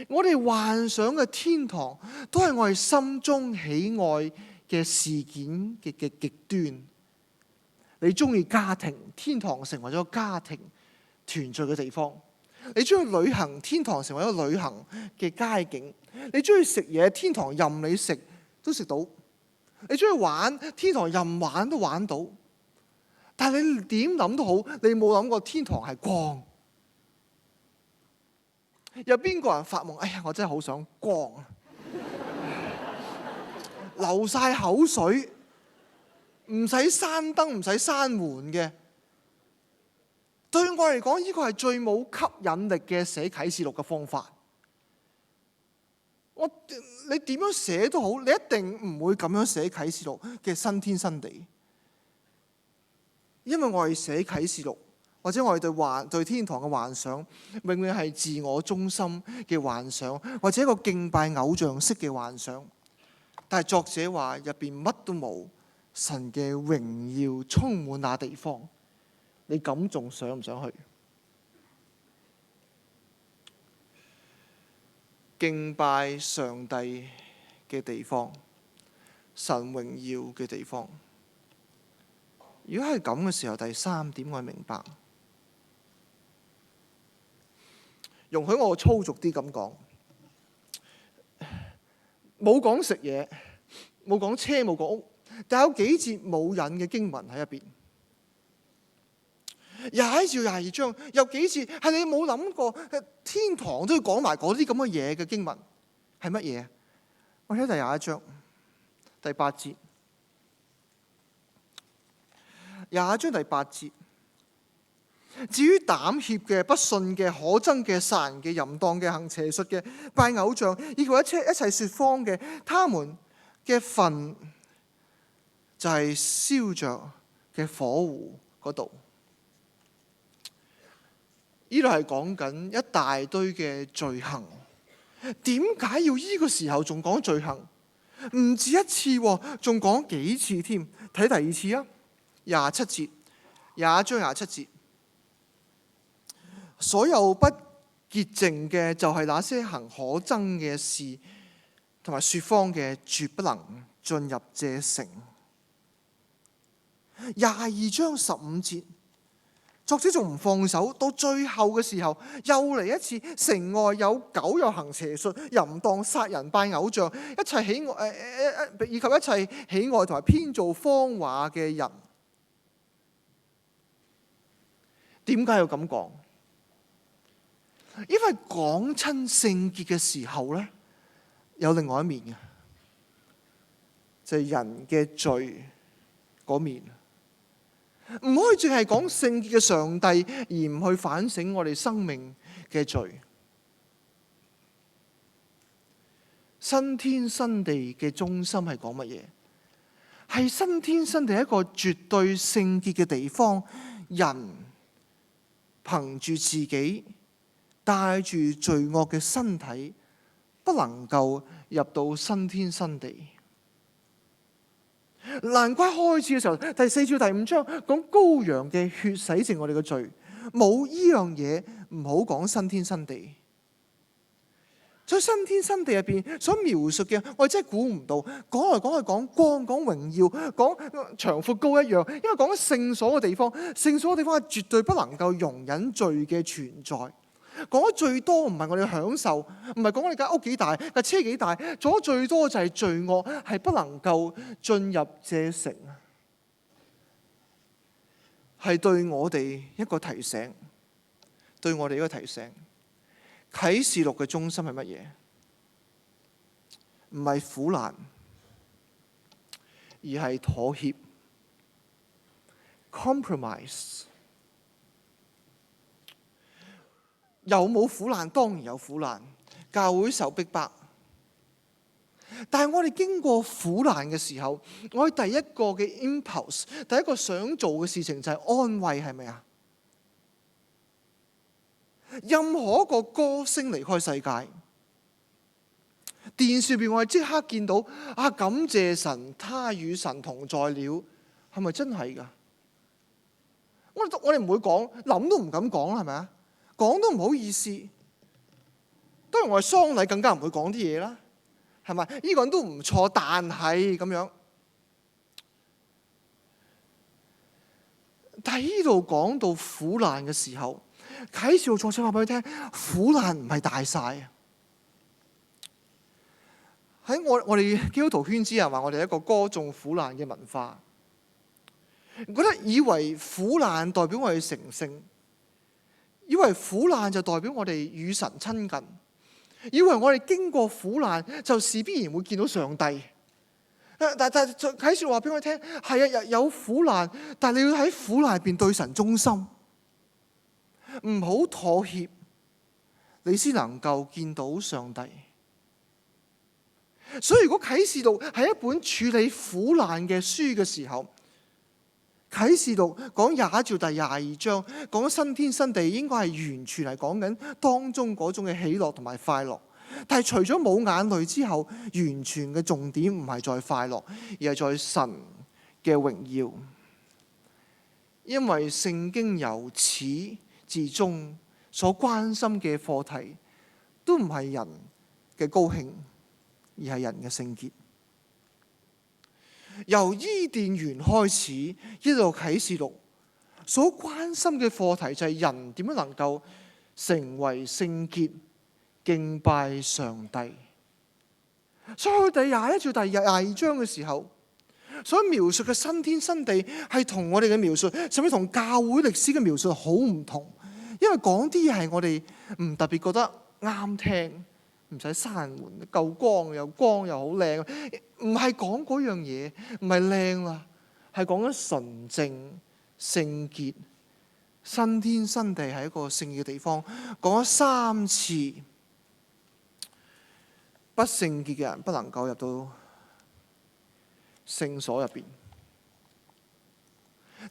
我哋幻想嘅天堂都係我哋心中喜愛嘅事件嘅極端。你中意家庭，天堂成為咗家庭團聚嘅地方。你中意旅行，天堂成為一個旅行嘅街景。你中意食嘢，天堂任你食都食到。你中意玩，天堂任玩都玩到。但係你點諗都好，你冇諗過天堂係光。有邊個人發夢？哎呀，我真係好想光啊！流晒口水，唔使閂燈，唔使閂門嘅。對我嚟講，呢個係最冇吸引力嘅寫啟示錄嘅方法。你點樣寫都好，你一定唔會咁樣寫啟示錄嘅新天新地。因為我哋寫啟示錄，或者我哋對天堂嘅幻想，永遠係自我中心嘅幻想，或者一個敬拜偶像式嘅幻想。但係作者話入邊乜都冇，神嘅榮耀充滿那地方。你咁仲想唔想去？敬拜上帝嘅地方，神榮耀嘅地方。如果係咁嘅時候，第3點我明白。容許我粗俗啲咁講，冇講食嘢，冇講車，冇講屋，但有幾節冇引嘅經文喺入邊。21至22章有幾節係你冇諗過，天堂都要講埋嗰啲咁嘅嘢嘅經文係乜嘢？我睇第21章第8節，21章第8節。至於膽怯嘅、不信嘅、可憎嘅、殺人嘅、淫蕩嘅、行邪術嘅、拜偶像，以及一切説謊嘅，他們嘅份就係燒着嘅火湖嗰度。呢度係講緊一大堆嘅罪行。點解要呢個時候仲講罪行？唔止一次喎，仲講幾次添？睇第2次啊，27節，21章27節。所有不潔淨嘅，就係那些行可憎嘅事同埋説謊嘅，絕不能進入這城。22章15節。作者仲唔放手，到最後嘅時候又嚟一次。城外有狗，有行邪術、淫蕩、殺人、拜偶像，一切喜愛以及一切喜愛同埋編造謊話嘅人。點解要咁講？因為講親聖潔嘅時候呢，有另外一面嘅。就係人嘅罪嗰面。唔可以淨係講聖潔嘅上帝，而唔去反省我哋生命嘅罪。新天新地嘅中心係講乜嘢？係新天新地一個絕對聖潔嘅地方，人憑住自己帶住罪惡嘅身體，不能夠入到新天新地。難怪開始嘅時候，第4至第5章講羔羊嘅血洗淨我哋嘅罪，冇呢樣嘢唔好講新天新地。所以新天新地入邊所描述嘅，我哋真係估唔到。講嚟講去講光、講榮耀、講長闊高一樣，因為講緊聖所嘅地方，聖所嘅地方係絕對不能夠容忍罪嘅存在。講得最多唔係我哋享受，唔係講我哋間屋幾大、架車幾大，做得最多就係罪惡係不能夠進入這城，係對我哋一個提醒，對我哋一個提醒。啟示錄嘅中心係乜嘢？唔係苦難，而係妥協 （compromise）。有冇苦難？當然有苦難，教會受逼迫。但係我哋經過苦難嘅時候，我哋第一個嘅 impulse， 第一個想做嘅事情就係安慰，係咪啊？任何一個歌星離開世界，電視邊我哋即刻見到啊，感謝神，他與神同在了，係咪真係㗎？我哋唔會講，諗都唔敢講啦，係咪啊？講都唔好意思。當然我哋喪禮更加唔會講啲嘢啦，係咪？呢個人都唔錯，但係咁樣。但係呢度講到苦難嘅時候，啟示錄作者話俾佢聽，苦難唔係大晒啊！喺我哋基督徒圈子人話我哋一個歌頌苦難嘅文化，覺得以為苦難代表我哋成聖，以為苦難就代表我哋與神親近，以為我哋經過苦難就事必然會見到上帝。但啟示錄話俾我聽，係啊，有苦難，但係你要喺苦難入邊對神忠心。唔好妥協，你先能夠見到上帝。所以如果啟示錄係一本處理苦難嘅書嘅時候，啟示錄講21至第22章講新天新地，應該係完全係講緊當中嗰種嘅喜樂同埋快樂。但係除咗冇眼淚之後，完全嘅重點唔係在快樂，而係在神嘅榮耀。因為聖經由始至終所關心嘅課題，都唔係人嘅高興，而係人嘅聖潔。由伊甸園開始，一路啟示錄所關心嘅課題就係人點樣能夠成為聖潔，敬拜上帝。所以第21至第22章嘅時候，所描述嘅新天新地係同我哋嘅描述，甚至同教會歷史嘅描述好唔同。因為講啲嘢係我哋唔特別覺得啱聽，唔使閂門，夠光又好靚，唔係講嗰樣嘢，唔係靚啦，係講緊純正聖潔。新天新地係一個聖潔嘅地方，講咗3次，不聖潔嘅人不能夠入到聖所入邊。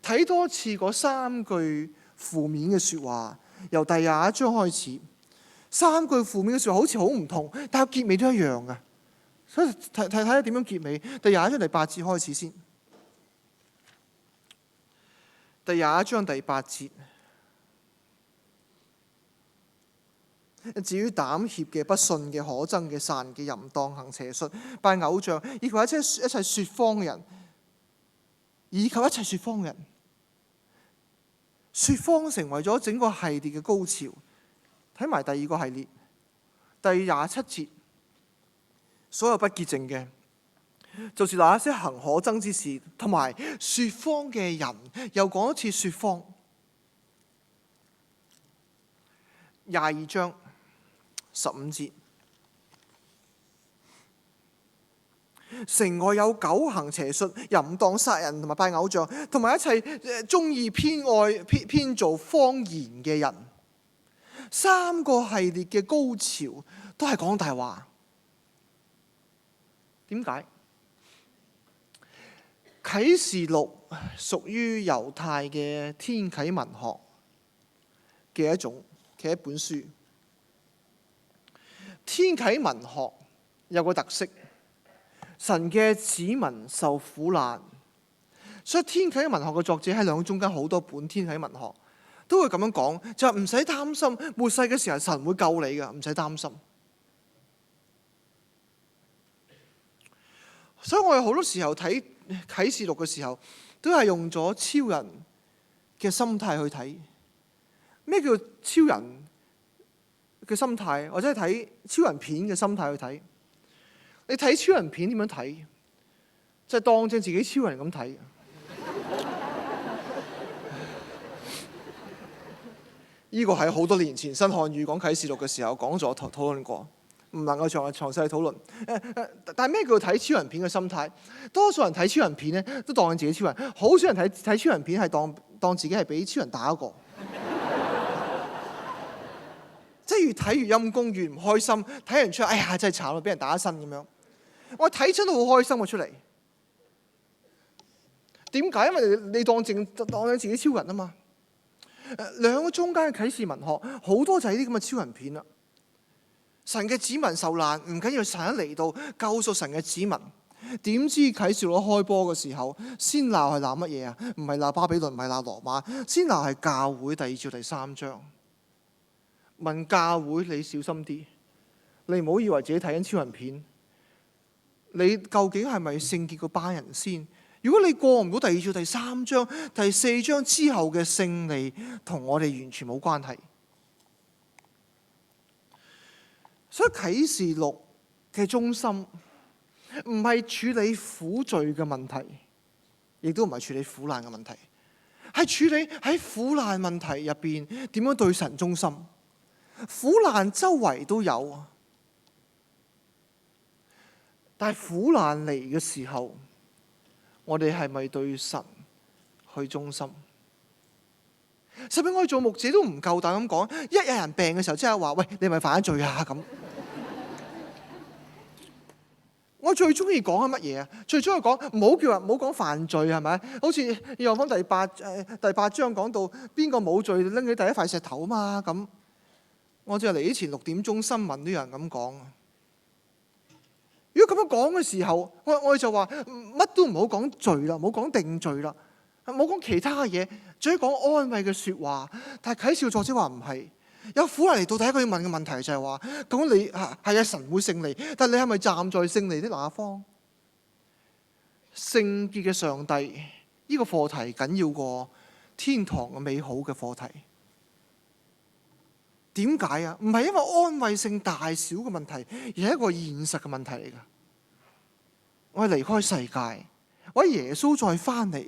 睇多次嗰3句負面嘅說話，由第21章開始，3句負面嘅說話好似好唔同，但係結尾都一樣嘅。所以睇下點樣結尾。第21章第8節開始先。第21章第8節，至於膽怯嘅、不信嘅、可憎嘅、殺人嘅、淫蕩、行邪術、拜偶像，以及一切說謊嘅人，說謊成為咗整個系列嘅高潮。睇埋第2個系列，第27節，所有不潔淨嘅，就是那些行可憎之事同埋說謊嘅人。又講一次說謊。22章15節，城外有狗行邪術、淫蕩、殺人同埋拜偶像，同埋一切中意偏做謊言嘅人。三個系列嘅高潮都係講大話。點解？啟示錄屬於猶太嘅天啟文學嘅一本書。天啟文學有個特色，神嘅子民受苦難，所以天啟文學嘅作者喺兩個中間好多本天啟文學都會咁樣講，就係唔使擔心末世嘅時候神會救你㗎，唔使擔心。所以我哋好多時候睇啟示錄嘅時候，都係用咗超人嘅心態去睇。咩叫超人嘅心態？或者係睇超人片嘅心態去睇？你睇超人片點樣睇？就係當正自己超人咁睇。呢個係好多年前新漢語講啟示錄嘅時候講咗討論過，唔能夠詳細討論。但係咩叫睇超人片嘅心態？多數人睇超人片咧，都當自己超人。好少人睇超人片係當自己係俾超人打過。即係越睇越陰公，越唔開心。睇完出嚟，哎呀真係慘啊！俾人打一身咁樣。我睇親都好開心啊出嚟。點解？因為你當你自己超人啊嘛。兩個中間嘅啟示文學好多就係啲咁嘅超人片啦。神嘅子民受難唔緊要，神一嚟到救贖神嘅子民。點知啟示錄開波嘅時候，先鬧係鬧乜嘢啊？唔係鬧巴比倫，唔係鬧羅馬，先鬧係教會第2至第3章。問教會，你小心啲，你唔好以為自己睇緊超人片。你究竟係咪聖潔嗰班人先？如果你過唔到第2至第3章、第4章之後嘅勝利，同我哋完全冇關係。所以啟示錄嘅中心唔係處理苦罪嘅問題，亦都唔係處理苦難嘅問題，係處理喺苦難問題入邊點樣對神忠心。苦難周圍都有，但係苦難嚟嘅時候，我哋係咪對神去忠心？甚至我哋做牧者都唔夠膽咁講，一有人病嘅時候，即係話：喂，你係咪犯咗罪啊？咁我最中意講係乜嘢啊？最中意講唔好講犯罪，係咪？好似約翰第八章講到邊個冇罪，拎起第一塊石頭啊嘛咁。我就嚟之前6點鐘新聞都有人咁講。如果咁樣講嘅時候，我哋就話乜都唔好講罪啦，唔好講定罪啦，唔好講其他嘅嘢，只可以講安慰嘅説話。但係啟示作者話唔係，有苦難嚟到，第一個要問嘅問題就係話：咁你係神會勝利，但係你係咪站在勝利的那方？聖潔嘅上帝呢個課題緊要過天堂嘅美好嘅課題。點解啊？唔係因為安慰性大小嘅問題，而係一個現實嘅問題嚟㗎。我哋離開世界，或者耶穌再翻嚟，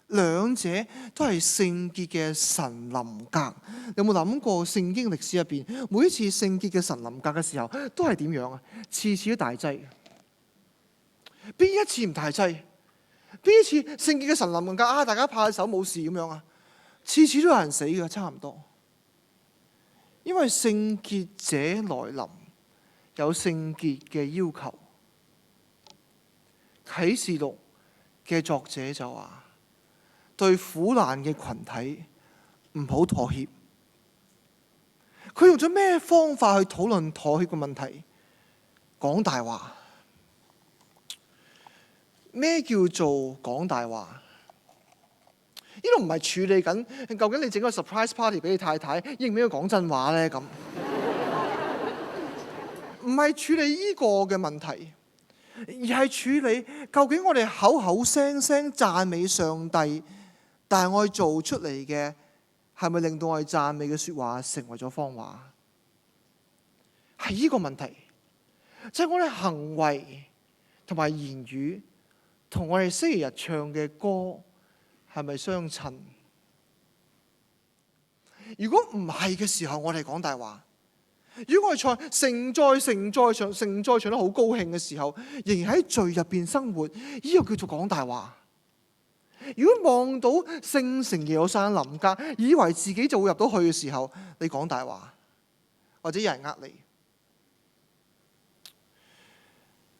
兩者都係聖潔嘅神臨格。有冇諗過聖經歷史入邊，每一次聖潔嘅神臨格嘅時候，都係點樣啊？次次都大劑。邊一次唔大劑？邊一次聖潔嘅神臨格啊？大家拍手冇事咁樣啊？次次都有人死㗎，差唔多。因為聖潔者來臨，有聖潔嘅要求。啟示錄嘅作者就話：對苦難嘅群體唔好妥協。佢用咗咩方法去討論妥協嘅問題？講大話。咩叫做講大話？呢度唔係處理緊究竟你整個 surprise party 俾你太太應唔應該講真話咧？咁唔係處理呢個嘅問題，而係處理究竟我哋口口聲聲讚美上帝，但係我哋做出嚟嘅係咪令到我哋讚美嘅説話成為咗謊話？係呢個問題，就係我哋行為同埋言語同我哋星期日唱嘅歌係咪相襯？如果唔係嘅時候，我哋講大話；如果我哋承載得好高興嘅時候，仍然喺罪入邊生活，呢個叫做講大話。如果望到聖城耶路撒冷臨格，以為自己就會入到去嘅時候，你講大話，或者有人呃你。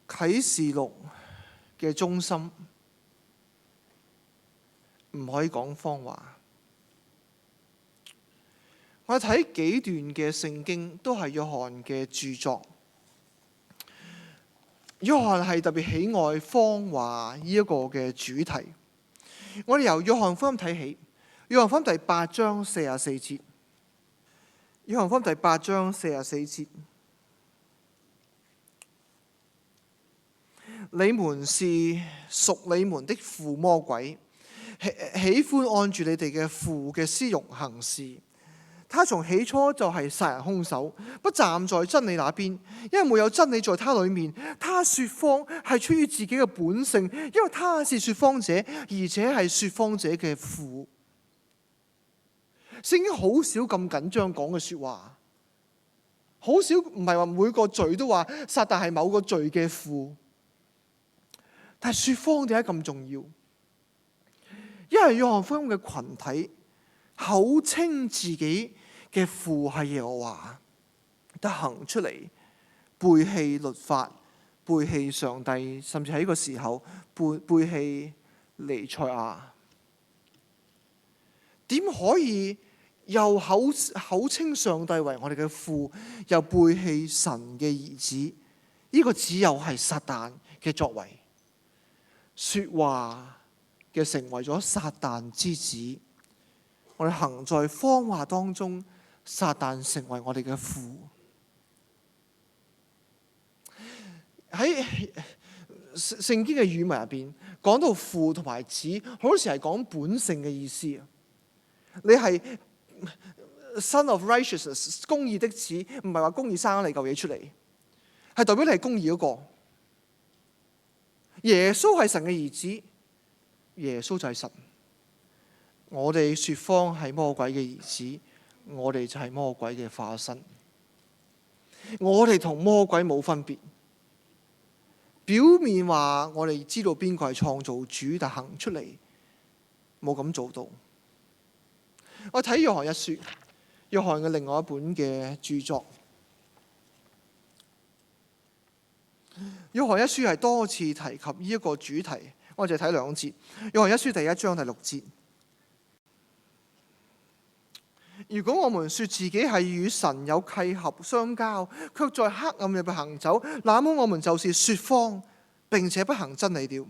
啟示錄嘅中心唔可以講謊話。我睇幾段嘅聖經都係約翰嘅著作。約翰係特別喜愛謊話呢一個嘅主題。我哋由約翰福音睇起，約翰福音第8章44節。約翰福音第8章44節，你們是屬你們的父魔鬼，喜歡按住你哋嘅父嘅私欲行事。他從起初就係殺人兇手，不站在真理那邊，因為沒有真理在他裏面。他說謊係出於自己嘅本性，因為他是說謊者，而且係說謊者嘅父。聖經好少咁緊張講嘅說話，好少唔係話每個罪都話撒但係某個罪嘅父。但係說謊點解咁重要？因為約翰福音嘅群體口稱自己嘅父係耶和華，但行出嚟背棄律法、背棄上帝，甚至喺呢個時候背棄彌賽亞。點可以又口稱上帝為我哋嘅父，又背棄神嘅兒子？呢個只有係撒但嘅作為，說話嘅成為咗撒但之子。我哋行在謊話當中，撒但成為我哋嘅父。喺聖經嘅語文入邊，講到父同埋子，好多時係講本性嘅意思。你係 son of righteousness， 公義的子，唔係話公義生咗你嚿嘢出嚟，係代表你係公義嗰個。耶穌係神嘅兒子，耶穌就係神。我哋說謊係魔鬼嘅兒子，我哋就係魔鬼嘅化身。我哋同魔鬼冇分別。表面話我哋知道邊個係創造主，但行出嚟冇咁做到。我睇約翰一書，約翰嘅另外一本嘅著作。約翰一書係多次提及呢一個主題，我哋睇2節。約翰一書第1章第6節。如果我們說自己係與神有契合相交，卻在黑暗入邊行走，那麼我們就是說謊，並且不行真理了。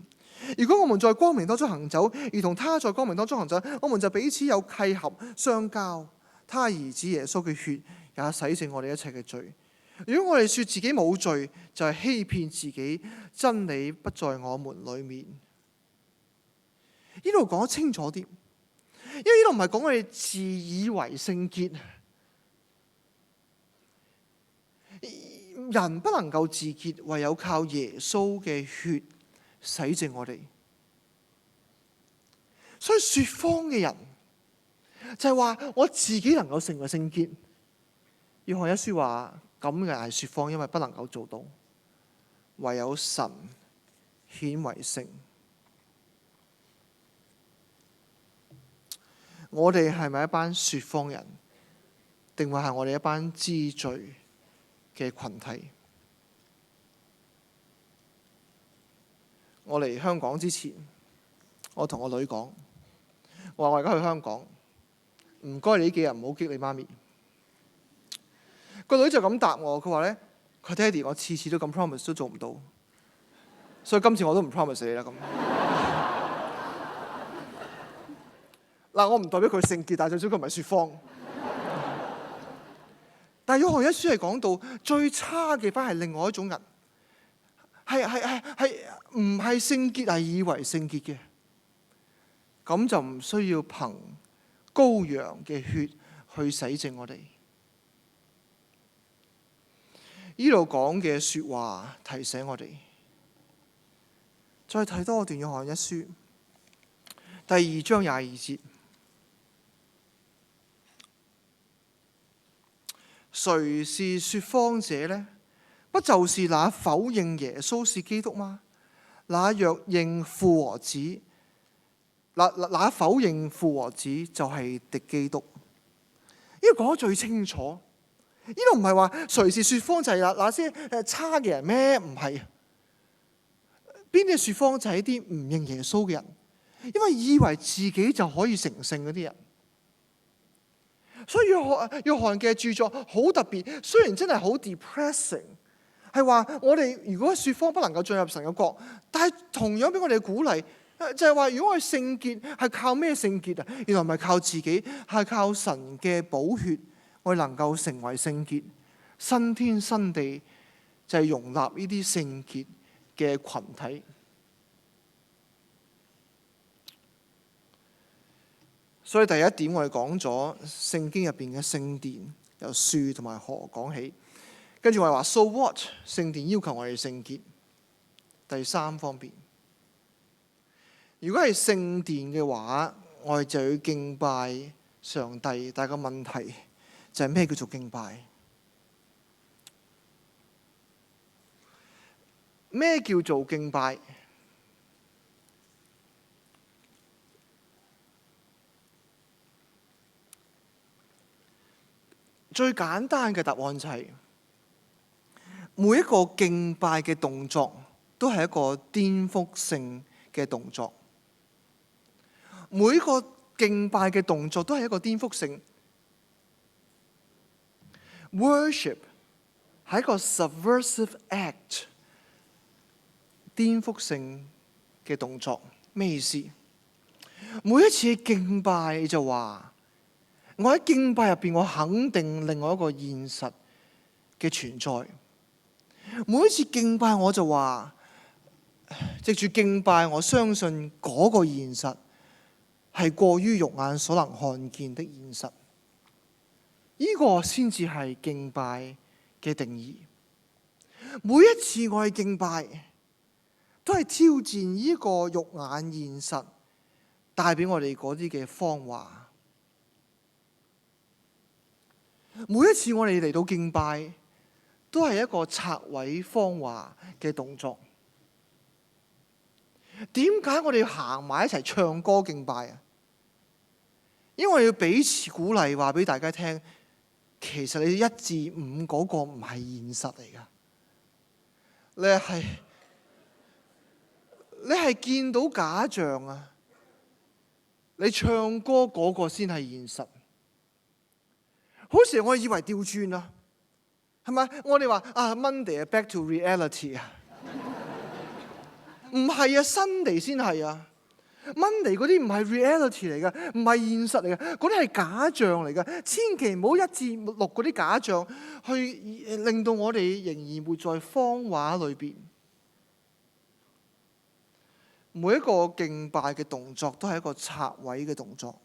如果我們在光明當中行走，如同他在光明當中行走，我們就彼此有契合相交。他兒子耶穌嘅血也洗淨我哋一切嘅罪。如果我哋說自己冇罪，就係欺騙自己，真理不在我們裏面。呢度講得清楚啲。因為呢度唔係講我哋自以為聖潔，人不能夠自潔，唯有靠耶穌嘅血洗淨我哋。所以說謊嘅人就係話我自己能夠成為聖潔。約翰一書話咁嘅係說謊，因為不能夠做到，唯有神顯為聖。我哋係咪一班說謊人，定或係我哋一班知罪嘅群體？我嚟香港之前，我同我女講，我話我而家去香港，唔該你呢幾日唔好激你媽咪。個女就咁答我，佢話咧，佢爹哋我次次都咁 promise 都做唔到，所以今次我都唔 promise 你啦咁。嗱，我唔代表佢聖潔，但係最少佢唔係說謊。但係約翰一書係講到最差嘅反而係另外一種人，係唔係聖潔，係以為聖潔嘅，咁就唔需要憑羔羊嘅血去洗淨我哋。呢度講嘅說話提醒我哋，再睇多一段約翰一書第2章22節。誰是說謊者呢？不就是那否認耶穌是基督嗎？那若認父和子，那否認父和子就係敵基督。呢個講得最清楚。呢度唔係話誰是說謊就係那些差嘅人咩？唔係。邊啲說謊就係一啲唔認耶穌嘅人，因為以為自己就可以成聖嗰啲人。所以約翰嘅著作好特別，雖然真係好 depressing， 係話我哋如果說謊不能夠進入神嘅國，但係同樣俾我哋鼓勵，就係話如果我哋聖潔係靠咩聖潔啊？原來唔係靠自己，係靠神嘅寶血，我哋能夠成為聖潔。新天新地就係容納呢啲聖潔嘅群體。所以第一點我哋講咗聖經入邊嘅聖殿由樹同埋河講起，跟住我哋話 So what？ 聖殿要求我哋聖潔。第三方面，如果係聖殿嘅話，我哋就要敬拜上帝。但係個問題就係咩叫做敬拜？咩叫做敬拜？最簡單嘅答案就係，每一個敬拜嘅動作都係一個顛覆性嘅動作。每一個敬拜嘅動作都係一個顛覆性。Worship 係一個 subversive act， 顛覆性嘅動作。咩意思？每一次敬拜就話，我喺敬拜入邊，我肯定另外一個現實嘅存在。每一次敬拜我就話，藉住敬拜，我相信嗰個現實係過於肉眼所能看見的現實。呢個先至係敬拜嘅定義。每一次我去敬拜，都係挑戰呢個肉眼現實帶俾我哋嗰啲嘅謊話。每一次我哋嚟到敬拜，都係一個拆毀謊話嘅動作。點解我哋要行埋一齊唱歌敬拜啊？因為我哋要彼此鼓勵，話俾大家聽，其實你1至5嗰個唔係現實嚟噶。你係見到假象啊！你唱歌嗰個先係現實。好時我以為調轉啊，係咪？我哋話Monday back to reality 啊，唔係啊，Sunday 先係啊。Monday 嗰啲唔係 reality 嚟㗎，唔係現實嚟㗎，嗰啲係假象嚟㗎。千祈唔好1至6嗰啲假象去令到我哋仍然活在謊話裏邊。每一個敬拜嘅動作都係一個拆毀嘅動作。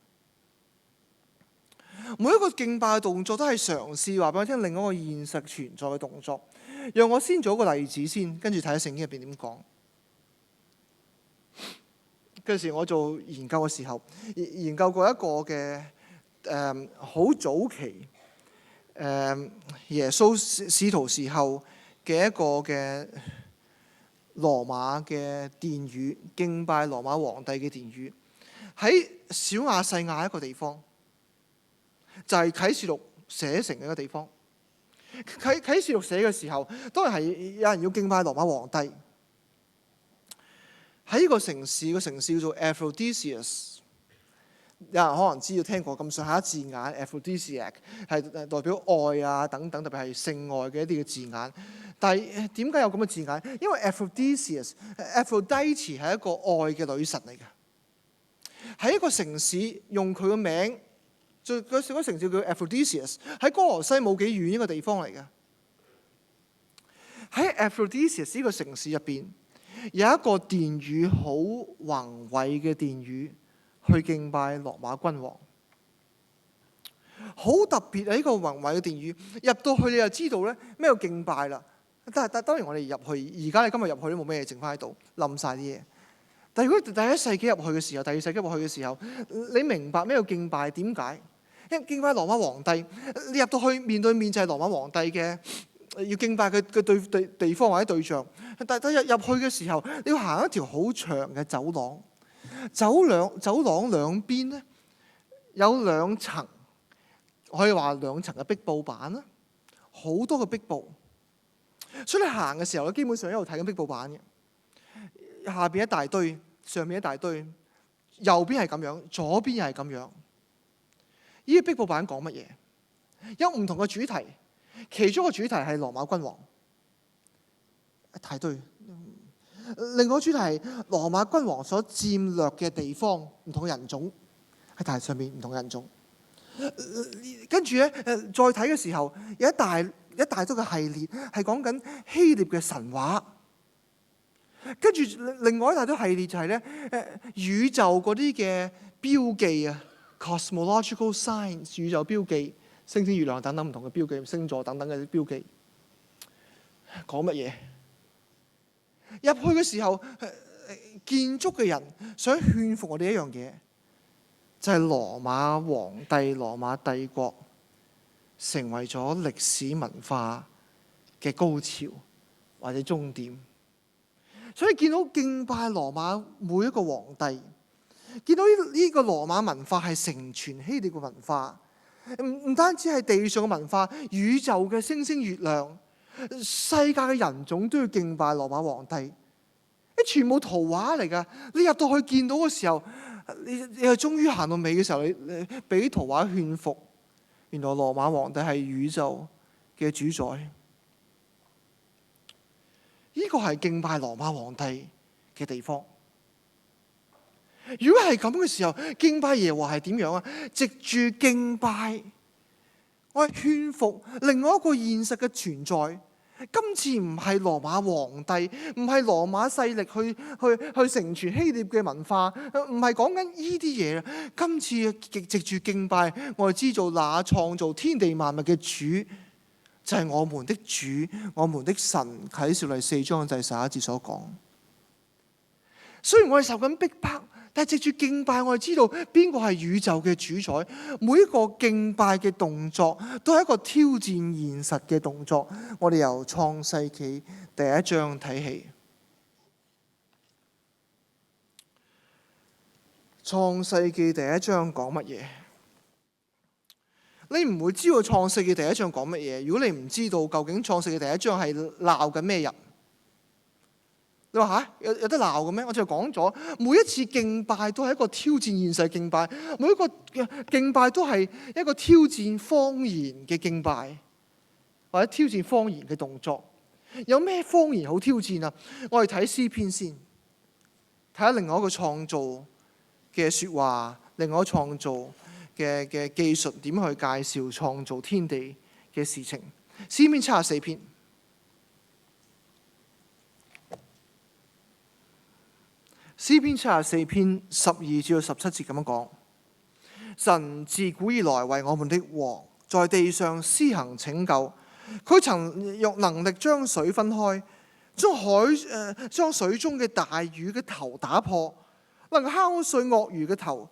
每一個敬拜嘅動作都係嘗試話俾我聽另一個現實存在嘅動作。讓我先做一個例子先，跟住睇下聖經入邊點講。嗰時我做研究嘅時候，研究過一個嘅好早期耶穌使徒時候嘅一個嘅羅馬嘅殿宇，敬拜羅馬皇帝嘅殿宇，喺小亞細亞一個地方。就係啟示錄寫成嘅一個地方。啟示錄寫嘅時候，當然係有人要敬拜羅馬皇帝。喺呢個城市，個城市叫做 Aphrodisias。有人可能知道聽過咁上下字眼 ，Aphrodisiac 係代表愛啊等等，特別係性愛嘅一啲嘅字眼。但係點解有咁嘅字眼？因為 Aphrodite 係一個愛嘅女神嚟嘅。喺一個城市用佢個名。嗰個城市叫 Aphrodisias， 喺哥羅西冇幾遠一個地方嚟嘅。喺 Aphrodisias 呢個城市入邊，有一個殿宇，好宏偉嘅殿宇，去敬拜羅馬君王。好特別啊！呢個宏偉嘅殿宇入到去，你就知道咧咩叫敬拜啦。但當然我哋入去，而家你今日入去都冇咩嘢剩翻喺度，冧晒啲嘢。但係如果第1世紀入去嘅時候，第2世紀入去嘅時候，你明白咩叫敬拜？點解？因為敬拜羅馬皇帝，你入到去面對面就係羅馬皇帝嘅要敬拜嘅地方或者對象。但入去嘅時候，你要行一條好長嘅走廊，走廊兩邊咧有兩層，可以話兩層嘅壁布板啦，好多嘅壁布。所以你行嘅時候咧，基本上一路睇緊壁布板嘅，下邊一大堆，上面一大堆，右邊係咁樣，左邊又係咁樣。呢啲壁布板講乜嘢？有唔同嘅主題，其中一個主題係羅馬君王，一大堆。另外一個主題係羅馬君王所佔掠嘅地方，唔同嘅人種喺大上面，唔同嘅人種。跟住咧，再睇嘅時候，有一大堆嘅系列係講緊希臘嘅神話。跟住另外一大堆系列就係咧，宇宙嗰啲嘅標記啊 ，cosmological signs 宇宙標記，星星、月亮等等唔同嘅標記，星座等等嘅標記，講乜嘢？入去嘅時候，建築嘅人想勸服我哋一樣嘢，就係羅馬皇帝、羅馬帝國成為咗歷史文化嘅高潮或者終點。所以見到敬拜羅馬每一個皇帝，見到呢個羅馬文化係承傳希臘嘅文化，唔單止係地上嘅文化，宇宙嘅星星月亮，世界嘅人種都要敬拜羅馬皇帝。全部圖畫嚟㗎。你入到去見到嘅時候，你係終於行到尾嘅時候，你俾圖畫勸服，原來羅馬皇帝係宇宙嘅主宰。呢個係敬拜羅馬皇帝嘅地方。如果係咁嘅時候，敬拜耶和華係點樣啊？藉住敬拜，我係勸服另外一個現實嘅存在。今次唔係羅馬皇帝，唔係羅馬勢力去承傳希臘嘅文化，唔係講緊呢啲嘢。今次藉住敬拜，我哋知道那創造天地萬物嘅主就係我們的主，我們的神。啟示錄4章第11節所講。雖然我哋受緊逼迫，但係藉住敬拜，我哋知道邊個係宇宙嘅主宰。每一個敬拜嘅動作都係一個挑戰現實嘅動作。我哋由創世記第1章睇起。創世記第1章講乜嘢？你唔會知道創世記第1章講乜嘢。如果你唔知道究竟創世記第1章係鬧緊咩人？你話嚇有得鬧嘅咩？我就講咗，每一次敬拜都係一個挑戰現實嘅敬拜，每一個敬拜都係一個挑戰謊言嘅敬拜，或者挑戰謊言嘅動作。有咩謊言好挑戰啊？我哋睇詩篇先，睇下另外一個創造嘅説話，另外一個創造嘅技術點去介紹創造天地嘅事情。詩篇74篇。詩篇74篇12至17節咁樣講：神自古以來為我們的王，在地上施行拯救。佢曾用能力將水分開，將水中嘅大魚嘅頭打破，能夠敲碎鱷魚嘅頭，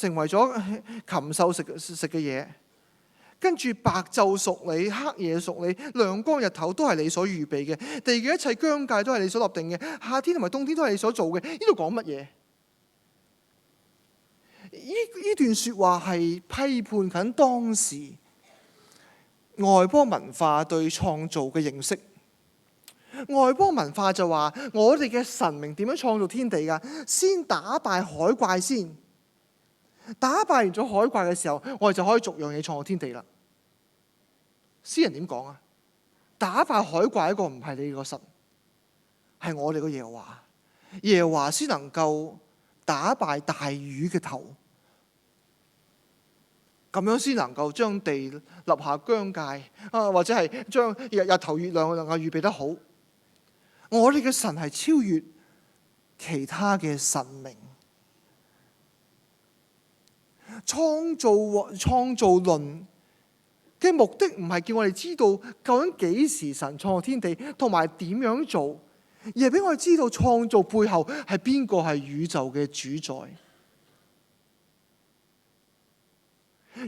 成為咗禽獸食嘅嘢。跟住白晝屬你，黑夜屬你，亮光日頭都係你所預備嘅，地嘅一切疆界都係你所立定嘅，夏天同埋冬天都係你所做嘅。呢度講乜嘢？呢段説話係批判緊當時外邦文化對創造嘅認識。外邦文化就話：我哋嘅神明點樣創造天地㗎？先打敗海怪先。打敗完咗海怪嘅時候，我哋就可以逐樣嘢創造天地啦。詩人點講啊？打敗海怪一個唔係你個神，係我哋個耶和華。耶和華先能夠打敗大魚嘅頭，咁樣先能夠將地立下疆界啊，或者係將日頭月亮能夠預備得好。我哋嘅神係超越其他嘅神明。創造論嘅目的唔係叫我哋知道究竟幾時神創造天地同埋點樣做，而係俾我哋知道創造背後係邊個係宇宙嘅主宰。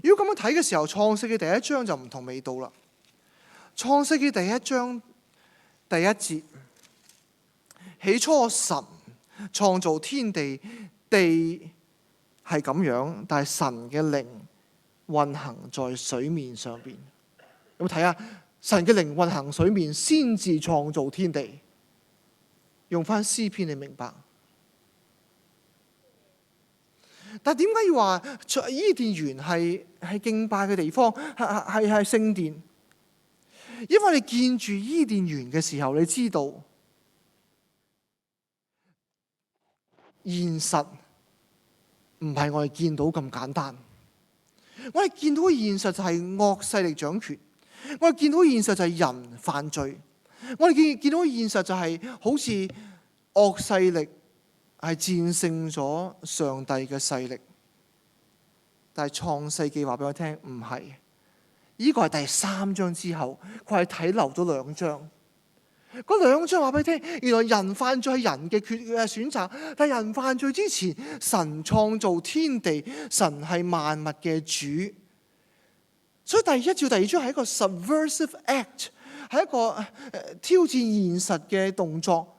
如果咁樣睇嘅時候，創世記第一章就唔同味道啦。創世記第一章第一節，起初神創造天地，地係咁樣，但係神嘅靈運行在水面上邊。有冇睇啊？神嘅靈運行水面先至創造天地。用翻詩篇你明白。但係點解要話伊甸園係敬拜嘅地方，係聖殿？因為你見住伊甸園嘅時候，你知道現實唔係我哋見到咁簡單。我哋見到嘅現實就係惡勢力掌權，我哋見到嘅現實就係人犯罪，我哋見到嘅現實就係好似惡勢力係戰勝咗上帝嘅勢力。但係創世記話俾我聽，唔係。呢個係第3章之後，佢係睇漏咗2章。嗰2章話俾你聽，原來人犯罪係人嘅選擇，但係人犯罪之前，神創造天地，神係萬物嘅主。所以第1至第2章係一個 subversive act， 係一個挑戰現實嘅動作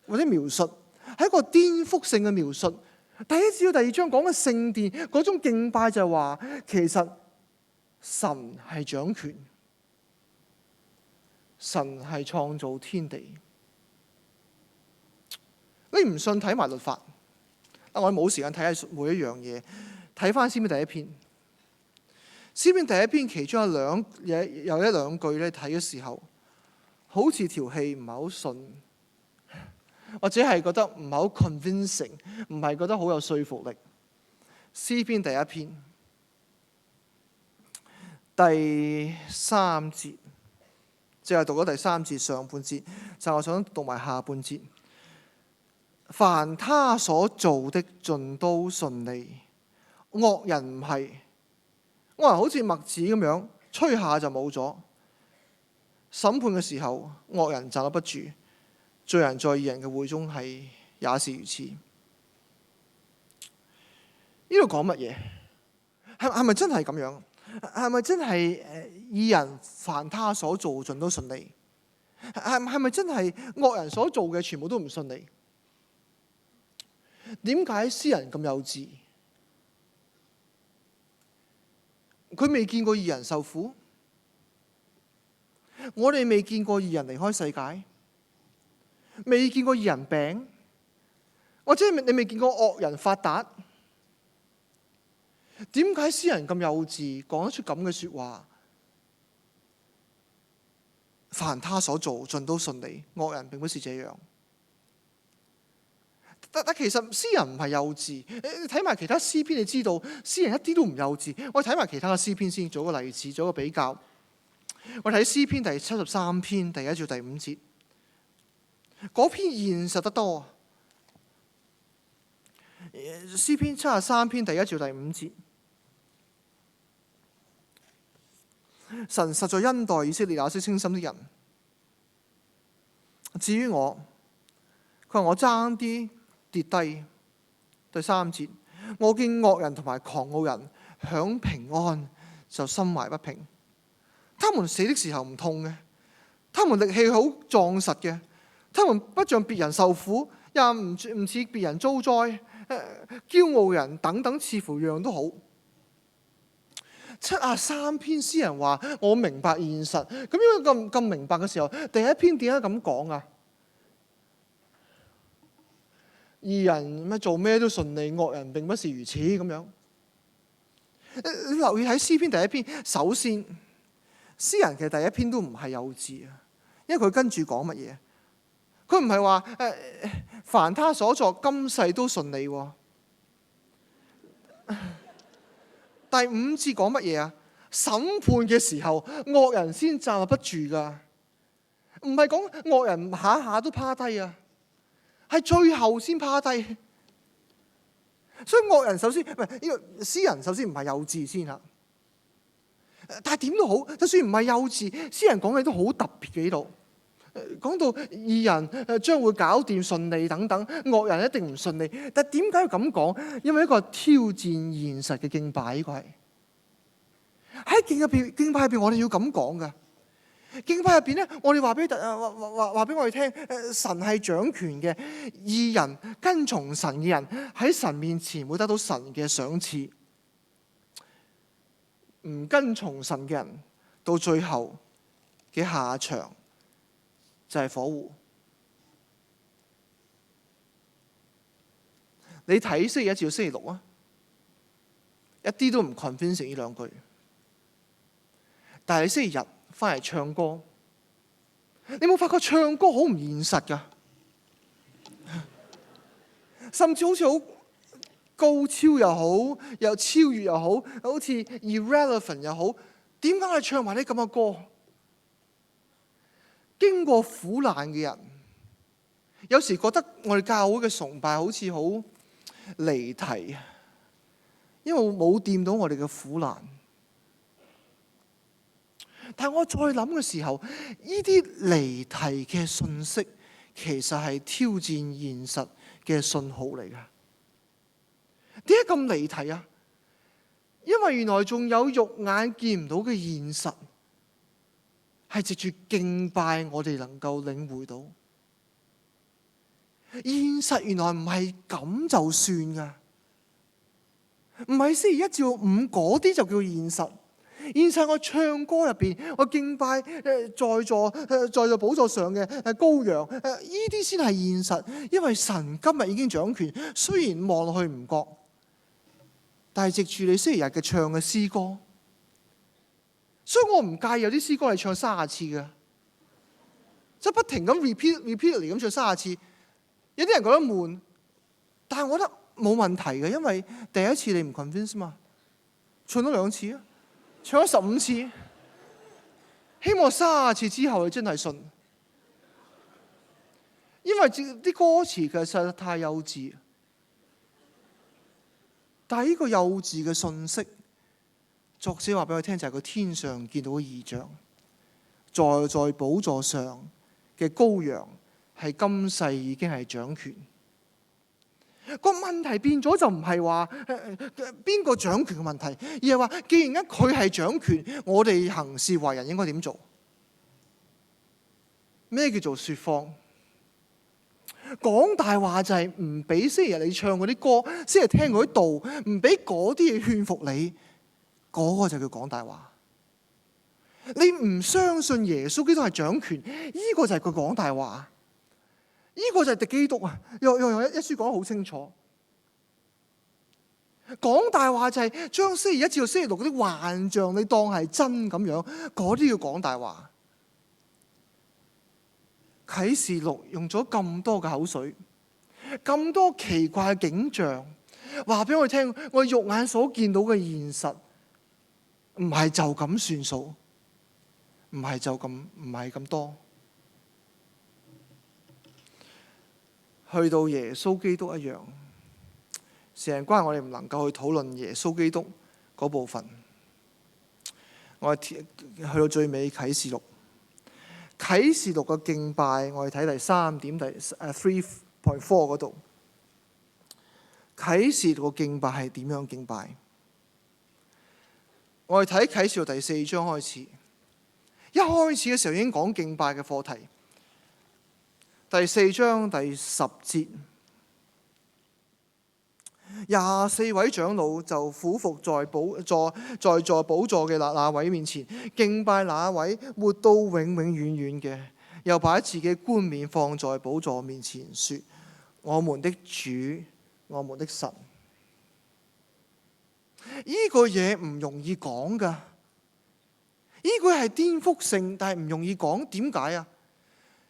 或者描述，係一個顛覆性嘅描述。第1至第2章講嘅聖殿嗰種敬拜就係話，其實神係掌權，神係創造天地。你唔信睇埋律法，我冇時間睇下每一樣嘢。睇翻詩篇第1篇，詩篇第1篇其中有一兩句咧，睇嘅時候好似條氣唔係好順，或者係覺得唔係好 convincing， 唔係覺得好有說服力。詩篇第1篇第3節，即係讀咗第3節上半節，就我想讀埋下半節。凡他所做的盡都順利，惡人唔係，惡人好似麥子咁樣，吹下就冇咗。審判嘅時候，惡人站立不住，罪人在義人嘅會中係也是如此。呢度講乜嘢？係咪真係咁樣？係咪真係義人凡他所做盡都順利？係咪真係惡人所做嘅全部都唔順利？點解詩人咁幼稚？佢未見過義人受苦，我哋未見過義人離開世界，未見過義人病，或者你未見過惡人發達。點解詩人咁幼稚，講得出咁嘅說話？凡他所做盡都順利，惡人並不是這樣。但其實詩人唔係幼稚，你睇埋其他詩篇，你知道詩人一啲都唔幼稚。我睇埋其他嘅詩篇先，做個例子，做個比較。我睇詩篇第73篇第1至第5節，嗰篇現實得多。詩篇73篇第1至第5節，神實在恩待以色列那些清心的人。至於我，佢話我爭啲跌低。第3節，我見惡人同埋狂傲人享平安，就心懷不平。他們死的時候唔痛嘅，他們力氣好壯實嘅，他們不像別人受苦，又唔似別人遭災。驕傲人等等，似乎樣都好。73篇詩人話我明白現實，咁因為咁明白嘅時候，第1篇點解咁講啊？義人咩做咩都順利，惡人並不是如此咁樣。你留意喺詩篇第1篇，首先詩人其實第1篇都唔係幼稚啊，因為佢跟住講乜嘢？佢唔係話凡他所作今世都順利。第5節講乜嘢啊？審判嘅時候，惡人先站立不住噶，唔係講惡人下下都趴低啊，係最後先趴低。所以惡人首先唔係呢個詩人，首先唔係幼稚先啦。但係點都好，就算唔係幼稚，詩人講嘅都好特別嘅呢度。講到義人將會搞掂順利等等，惡人一定唔順利。但點解要咁講？因為一個挑戰現實嘅敬拜，呢個係喺敬拜入邊，我哋要咁講噶。敬拜入邊咧，我哋話俾我哋聽，神係掌權嘅，義人跟從神嘅人喺神面前會得到神嘅賞賜。唔跟從神嘅人，到最後嘅下場就係火湖。你睇星期一至到星期六啊，一啲都唔 convincing 呢兩句。但係你星期日翻嚟唱歌，你冇發覺唱歌好唔現實㗎？甚至好似好高超又好，又超越又好，好似 irrelevant 又好。點解我哋唱埋啲咁嘅歌？經過苦難嘅人，有時覺得我哋教會嘅崇拜好似好離題，因為冇掂到我哋嘅苦難。但係我再諗嘅時候，呢啲離題嘅信息其實係挑戰現實嘅信號嚟㗎。點解咁離題啊？因為原來仲有肉眼見唔到嘅現實，係藉住敬拜我哋能夠領會到。現實原來唔係咁就算㗎，唔係星期一至五嗰啲就叫現實。現實我唱歌入邊，我敬拜在座寶座上嘅羔羊，呢啲先係現實。因為神今日已經掌權，雖然望落去唔覺，但係藉住你星期日嘅唱嘅詩歌，所以我唔介意有啲詩歌係唱30次嘅，即係不停咁 repeatedly 咁唱30次。有啲人覺得悶，但係我覺得冇問題嘅，因為第一次你唔 convince 嘛，唱多2次啊。唱咗15次，希望30次之後你真係信，因為啲歌詞其實實在太幼稚。但係呢個幼稚嘅信息，作者話俾我聽就係佢天上見到嘅異象，坐在寶座上嘅羔羊係今世已經係掌權。個問題變咗就唔係話邊個掌權嘅問題，而係話既然佢係掌權，我哋行事為人應該點做？咩叫做説謊？講大話就係唔俾星期日你唱嗰啲歌，星期日聽嗰啲道，唔俾嗰啲嘢勸服你，嗰個就叫講大話。你唔相信耶穌基督係掌權，呢個就係佢講大話。呢個就係敵基督啊！用一書講得好清楚，講大話就係將星期一至到星期六嗰啲幻象你當係真咁樣，嗰啲叫講大話。啟示錄用咗咁多嘅口水，咁多奇怪嘅景象，話俾我哋聽，我肉眼所見到嘅現實唔係就咁算數，唔係咁多。去到耶穌基督一樣，時間關係，我哋唔能夠去討論耶穌基督嗰部分。我哋去到最尾啟示錄嘅敬拜，我哋睇第3點，第3.4嗰度。啟示錄嘅敬拜係點樣敬拜？我哋睇啟示錄第4章開始，一開始嘅時候已經講敬拜嘅課題。第4章第10節，24位長老就俯伏在座寶座嘅那位面前，敬拜那位活到永永遠遠嘅，又把自己冠冕放在寶座面前，說：我們的主，我們的神。呢個嘢唔容易講㗎，呢個係顛覆性，但係唔容易講。點解啊？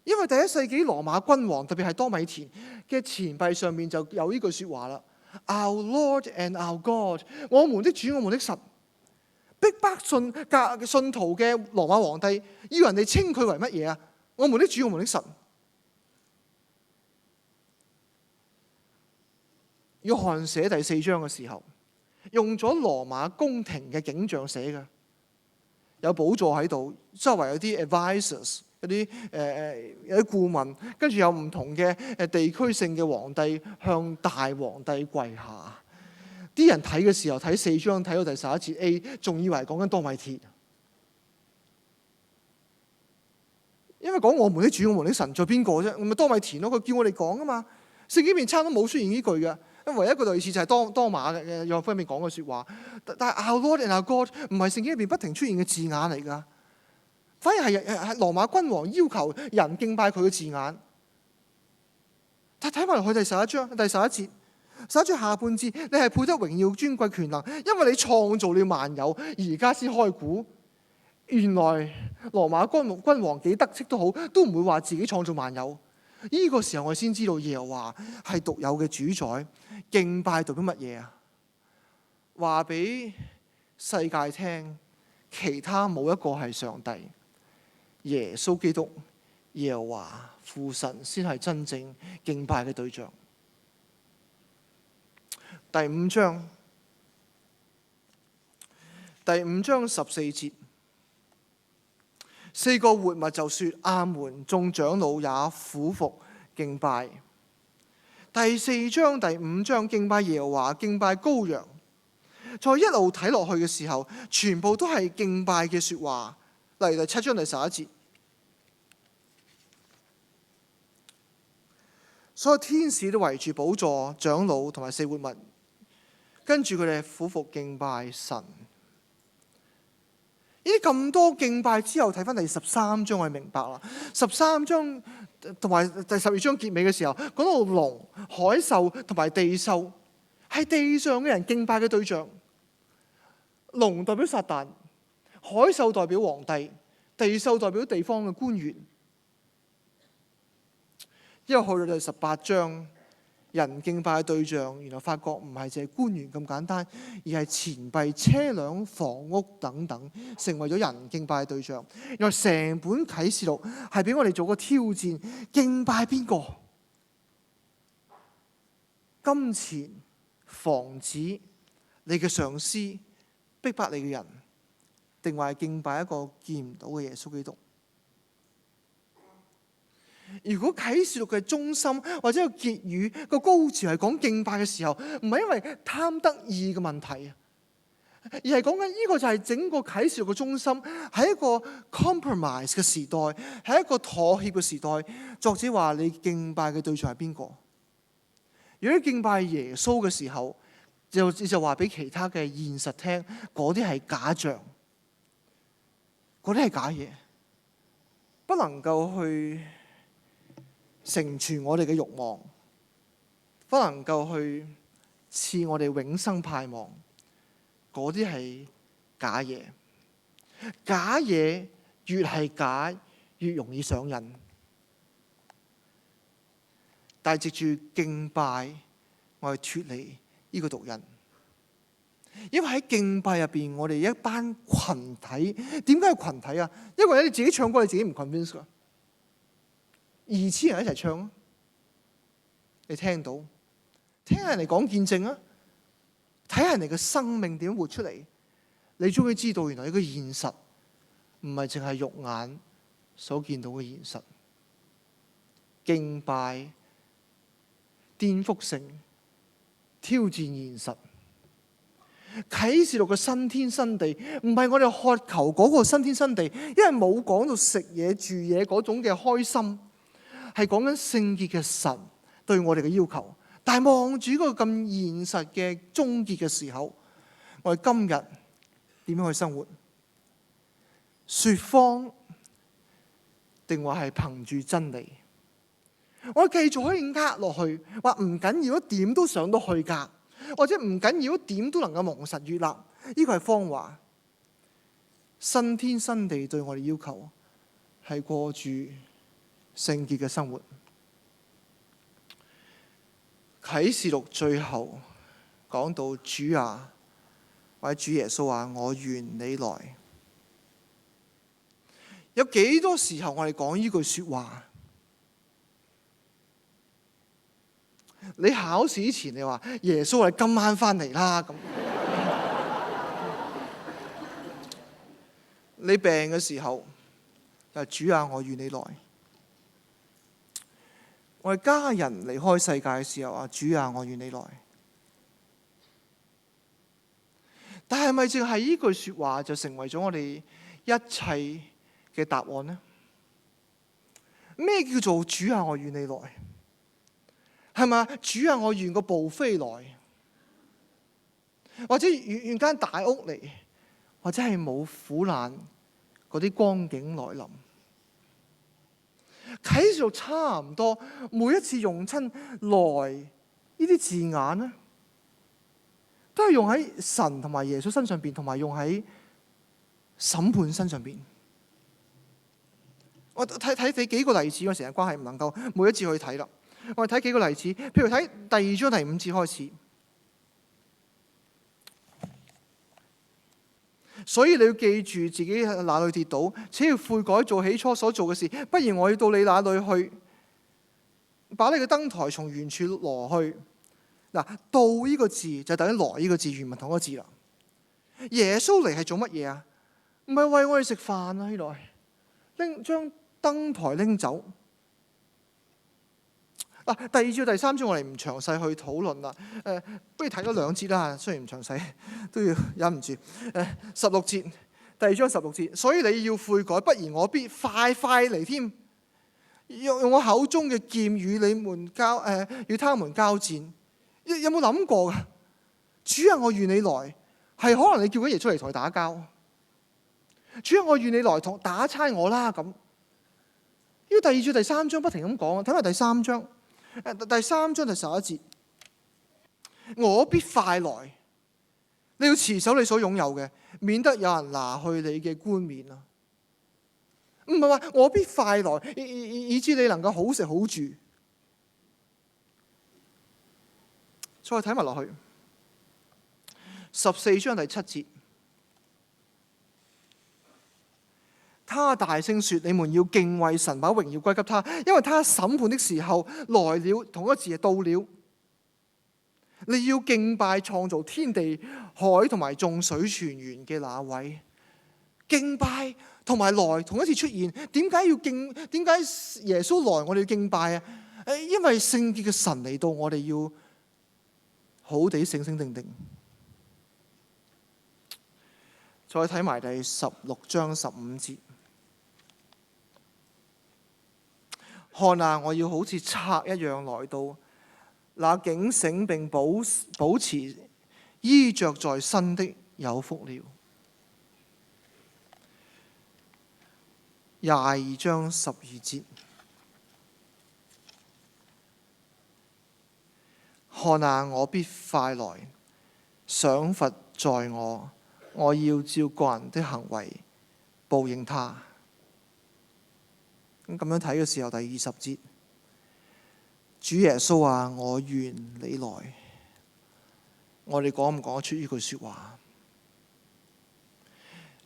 因為第1世紀羅馬君王，特別係多米田嘅錢幣上面就有呢句説話啦 ：Our Lord and our God， 我們的主，我們的神。逼迫信徒嘅羅馬皇帝，要人哋稱佢為乜嘢啊？我們的主，我們的神。約翰寫第4章嘅時候，用咗羅馬宮廷嘅景象寫嘅，有寶座喺度，周圍有啲 advisors。有啲顧問，跟住有唔同嘅地區性嘅皇帝向大皇帝跪下。啲人睇嘅時候睇4章睇到第11節 A， 仲以為講緊多米鐵，因為講我們的主、我們的神在邊個啫？咪多米田咯，佢叫我哋講啊嘛。聖經入面差唔多冇出現呢句嘅，因為唯一一個類似就係多馬嘅約翰福音入面講嘅説話。但係 Our Lord and Our God 唔係聖經入邊不停出現嘅字眼嚟㗎，反而係羅馬君王要求人敬拜佢嘅字眼。但睇埋落去第11章第11節。11章下半節，你係配得榮耀、尊貴、權能，因為你創造了萬有，而家先開估。原來羅馬君王幾得戚都好，都唔會話自己創造萬有。呢個時候我先知道耶和華係獨有嘅主宰。敬拜代表乜嘢啊？話俾世界聽，其他冇一個係上帝，耶穌基督、耶和華父神先係真正敬拜嘅對象。第5章14節，4個活物就說阿門，眾長老也俯伏敬拜。第4章第5章敬拜耶和華，敬拜羔羊。再一路睇落去嘅時候，全部都係敬拜嘅說話。例如第7章第11節，所有天使都圍住寶座、長老同埋4活物，跟住佢哋俯伏敬拜神。呢啲咁多敬拜之後，睇翻第13章，我哋明白啦。13章同埋第12章結尾嘅時候，講到龍、海獸同埋地獸係地上嘅人敬拜嘅對象。龍代表撒旦，海獸代表皇帝，地獸代表地方嘅官員。因為去到第18章，人敬拜嘅對象，原來發覺唔係淨係官員咁簡單，而係錢幣、車輛、房屋等等，成為咗人敬拜嘅對象。原來成本啟示錄係俾我哋做個挑戰，敬拜邊個？金錢、房子、你嘅上司、逼迫你嘅人，定話係敬拜一個見唔到嘅耶穌基督？如果啟示錄嘅中心或者個結語個高潮係講敬拜嘅時候，唔係因為貪得意嘅問題，而係講緊呢個就係整個啟示錄嘅中心，係一個 compromise 嘅時代，係一個妥協嘅時代。作者話你敬拜嘅對象係邊個？如果你敬拜耶穌嘅時候，就話俾其他嘅現實聽，嗰啲係假象，嗰啲係假嘢，不能夠去成全我哋嘅慾望，不能夠去賜我哋永生盼望，嗰啲係假嘢。假嘢越係假，越容易上癮。但係藉住敬拜，我哋脫離呢個毒癮。因為喺敬拜入邊，我哋一班群體，點解係群體啊？因為你自己唱歌，你自己唔 convince 㗎。2000人一齊唱啊！你聽到？聽下人哋講見證啊！睇下人哋嘅生命點活出嚟，你終於知道原來呢個現實唔係淨係肉眼所見到嘅現實。敬拜顛覆性挑戰現實。啟示錄嘅新天新地，唔係我哋渴求嗰個新天新地，因為冇講到食嘢住嘢嗰種嘅開心。係講緊聖潔嘅神對我哋嘅要求，但係望住嗰個咁現實嘅終結嘅時候，我哋今日點樣去生活？說謊定話係憑住真理？我哋繼續可以呃落去，話唔緊要，點都上到去噶，或者唔緊要，點都能夠蒙神悅納。呢個係謊話。新天新地對我哋要求係過住聖潔嘅生活。啟示錄最後講到主啊，或者主耶穌話：我願你來。有幾多時候我哋講呢句說話？你考試之前你話耶穌，你今晚翻嚟啦咁。你病嘅時候就主啊，我願你來。我哋家人離開世界嘅時候啊，主啊，我願你來。但係咪淨係呢句説話就成為咗我哋一切嘅答案呢？咩叫做主啊，我願你來？係咪主啊，我願個步飛來，或者願間大屋嚟，或者係冇苦難嗰啲光景來臨？啟示錄差唔多每一次用親來呢啲字眼咧，都係用喺神同埋耶穌身上邊，同埋用喺審判身上邊。我睇幾個例子，我成日關係唔能夠每一次去睇啦。我哋睇幾個例子，譬如睇第2章第5節開始。所以你要記住自己喺哪裏跌倒，且要悔改做起初所做嘅事。不然我要到你那裏去，把你嘅燈台從原處挪去。嗱，到呢個字就等於來呢個字原文同一個字啦。耶穌嚟係做乜嘢啊？唔係為我哋食飯啊！呢度將燈台拎走。第2至第3章我哋唔詳細去討論啦。不如睇多2節啦，雖然唔詳細，都要忍唔住。16節，第2章16節。所以你要悔改，不然我必快嚟添，用我口中嘅劍與他們交戰。有冇諗過㗎？主啊，我願你來，係可能你叫緊耶穌嚟同佢打交。主啊，我願你來同打差我啦咁。呢個第2至第3章不停咁講，睇埋第3章。第3章第11節，我必快來，你要持守你所擁有嘅，免得有人拿去你嘅冠冕啊！唔係話我必快來，以致你能夠好食好住。再睇埋落去14章第7節，他大聲說：你們要敬畏神，把榮耀歸給他，因為他審判的時候來了。同一個字係到了。你要敬拜創造天地海同埋眾水泉源嘅那位。敬拜同埋來同一次出現，點解耶穌來我哋要敬拜啊？因為聖潔嘅神嚟到，我哋要好地醒醒定定。再睇埋第16章15節。看啊！我要好似賊一樣來到，那警醒並保持衣着在身的有福了。22章12節。看啊！我必快來，賞罰在我，我要照個人的行為報應他。咁樣睇嘅時候，第20節，主耶穌啊，我願你來。我哋講唔講得出呢句說話？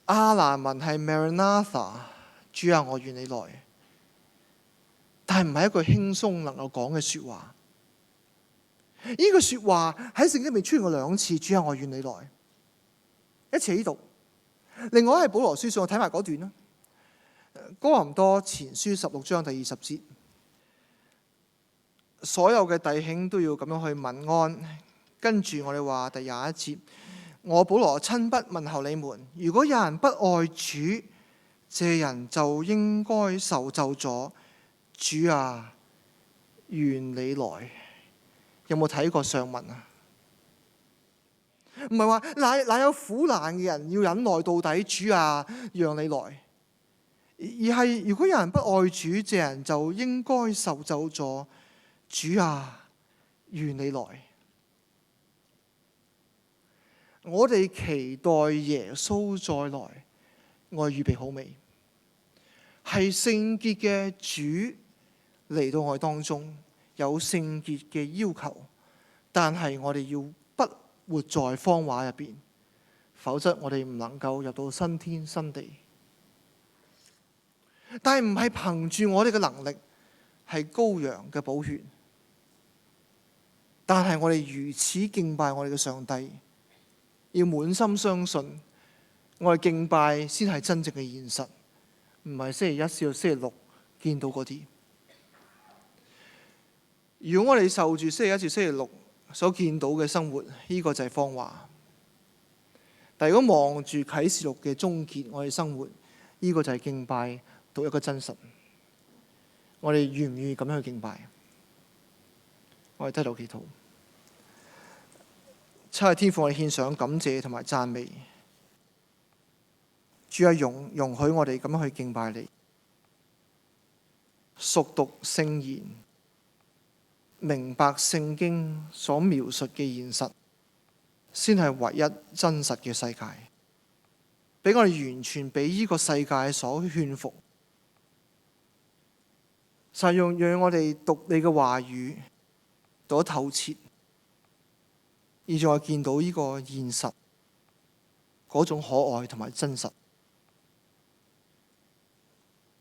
亞蘭文係 Maranatha， 主啊，我願你來。但係唔係一句輕鬆能夠講嘅說話。呢句說話喺聖經入面出現過2次，主啊，我願你來。一次喺呢度，另外係保羅書上，我睇埋嗰段啦。哥林多前書16章第20節，所有嘅弟兄都要咁樣去問安。跟住我哋話第21節，我保羅親筆問候你們。如果有人不愛主，這人就應該受咒詛。主啊，願你來。有冇睇過上文啊？唔係話哪有苦難嘅人要忍耐到底？主啊，讓你來。而係如果有人不愛主，這人就應該受咒詛。主啊，願你來。我哋期待耶穌再來，我哋預備好未？係聖潔嘅主嚟到我哋當中，有聖潔嘅要求，但係我哋要不活在謊話入邊，否則我哋唔能夠入到新天新地。但係唔係憑住我哋嘅能力，係羔羊嘅寶血。但係我哋如此敬拜我哋嘅上帝，要滿心相信，我哋敬拜先係真正嘅現實，唔係星期一至到星期六見到嗰啲。如果我哋受住星期一至星期六所見到嘅生活，呢個就係謊話。但如果望住啟示錄嘅終結，我哋生活呢個就係敬拜獨一個真實。我哋願唔願意咁樣去敬拜？我哋低頭祈禱。七日天父，我哋獻上感謝同埋讚美。主啊，容許我哋咁樣去敬拜你，熟讀聖言，明白聖經所描述嘅現實，先係唯一真實嘅世界。俾我哋完全俾呢個世界所勸服。就係讓我哋讀你嘅話語讀得透徹，而再見到呢個現實嗰種可愛同埋真實。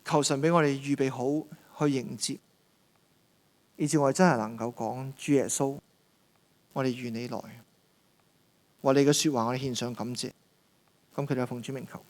求神俾我哋預備好去迎接，以至我哋真係能夠講主耶穌，我哋願你來。為你嘅說話，我哋獻上感謝。咁佢哋奉主名求。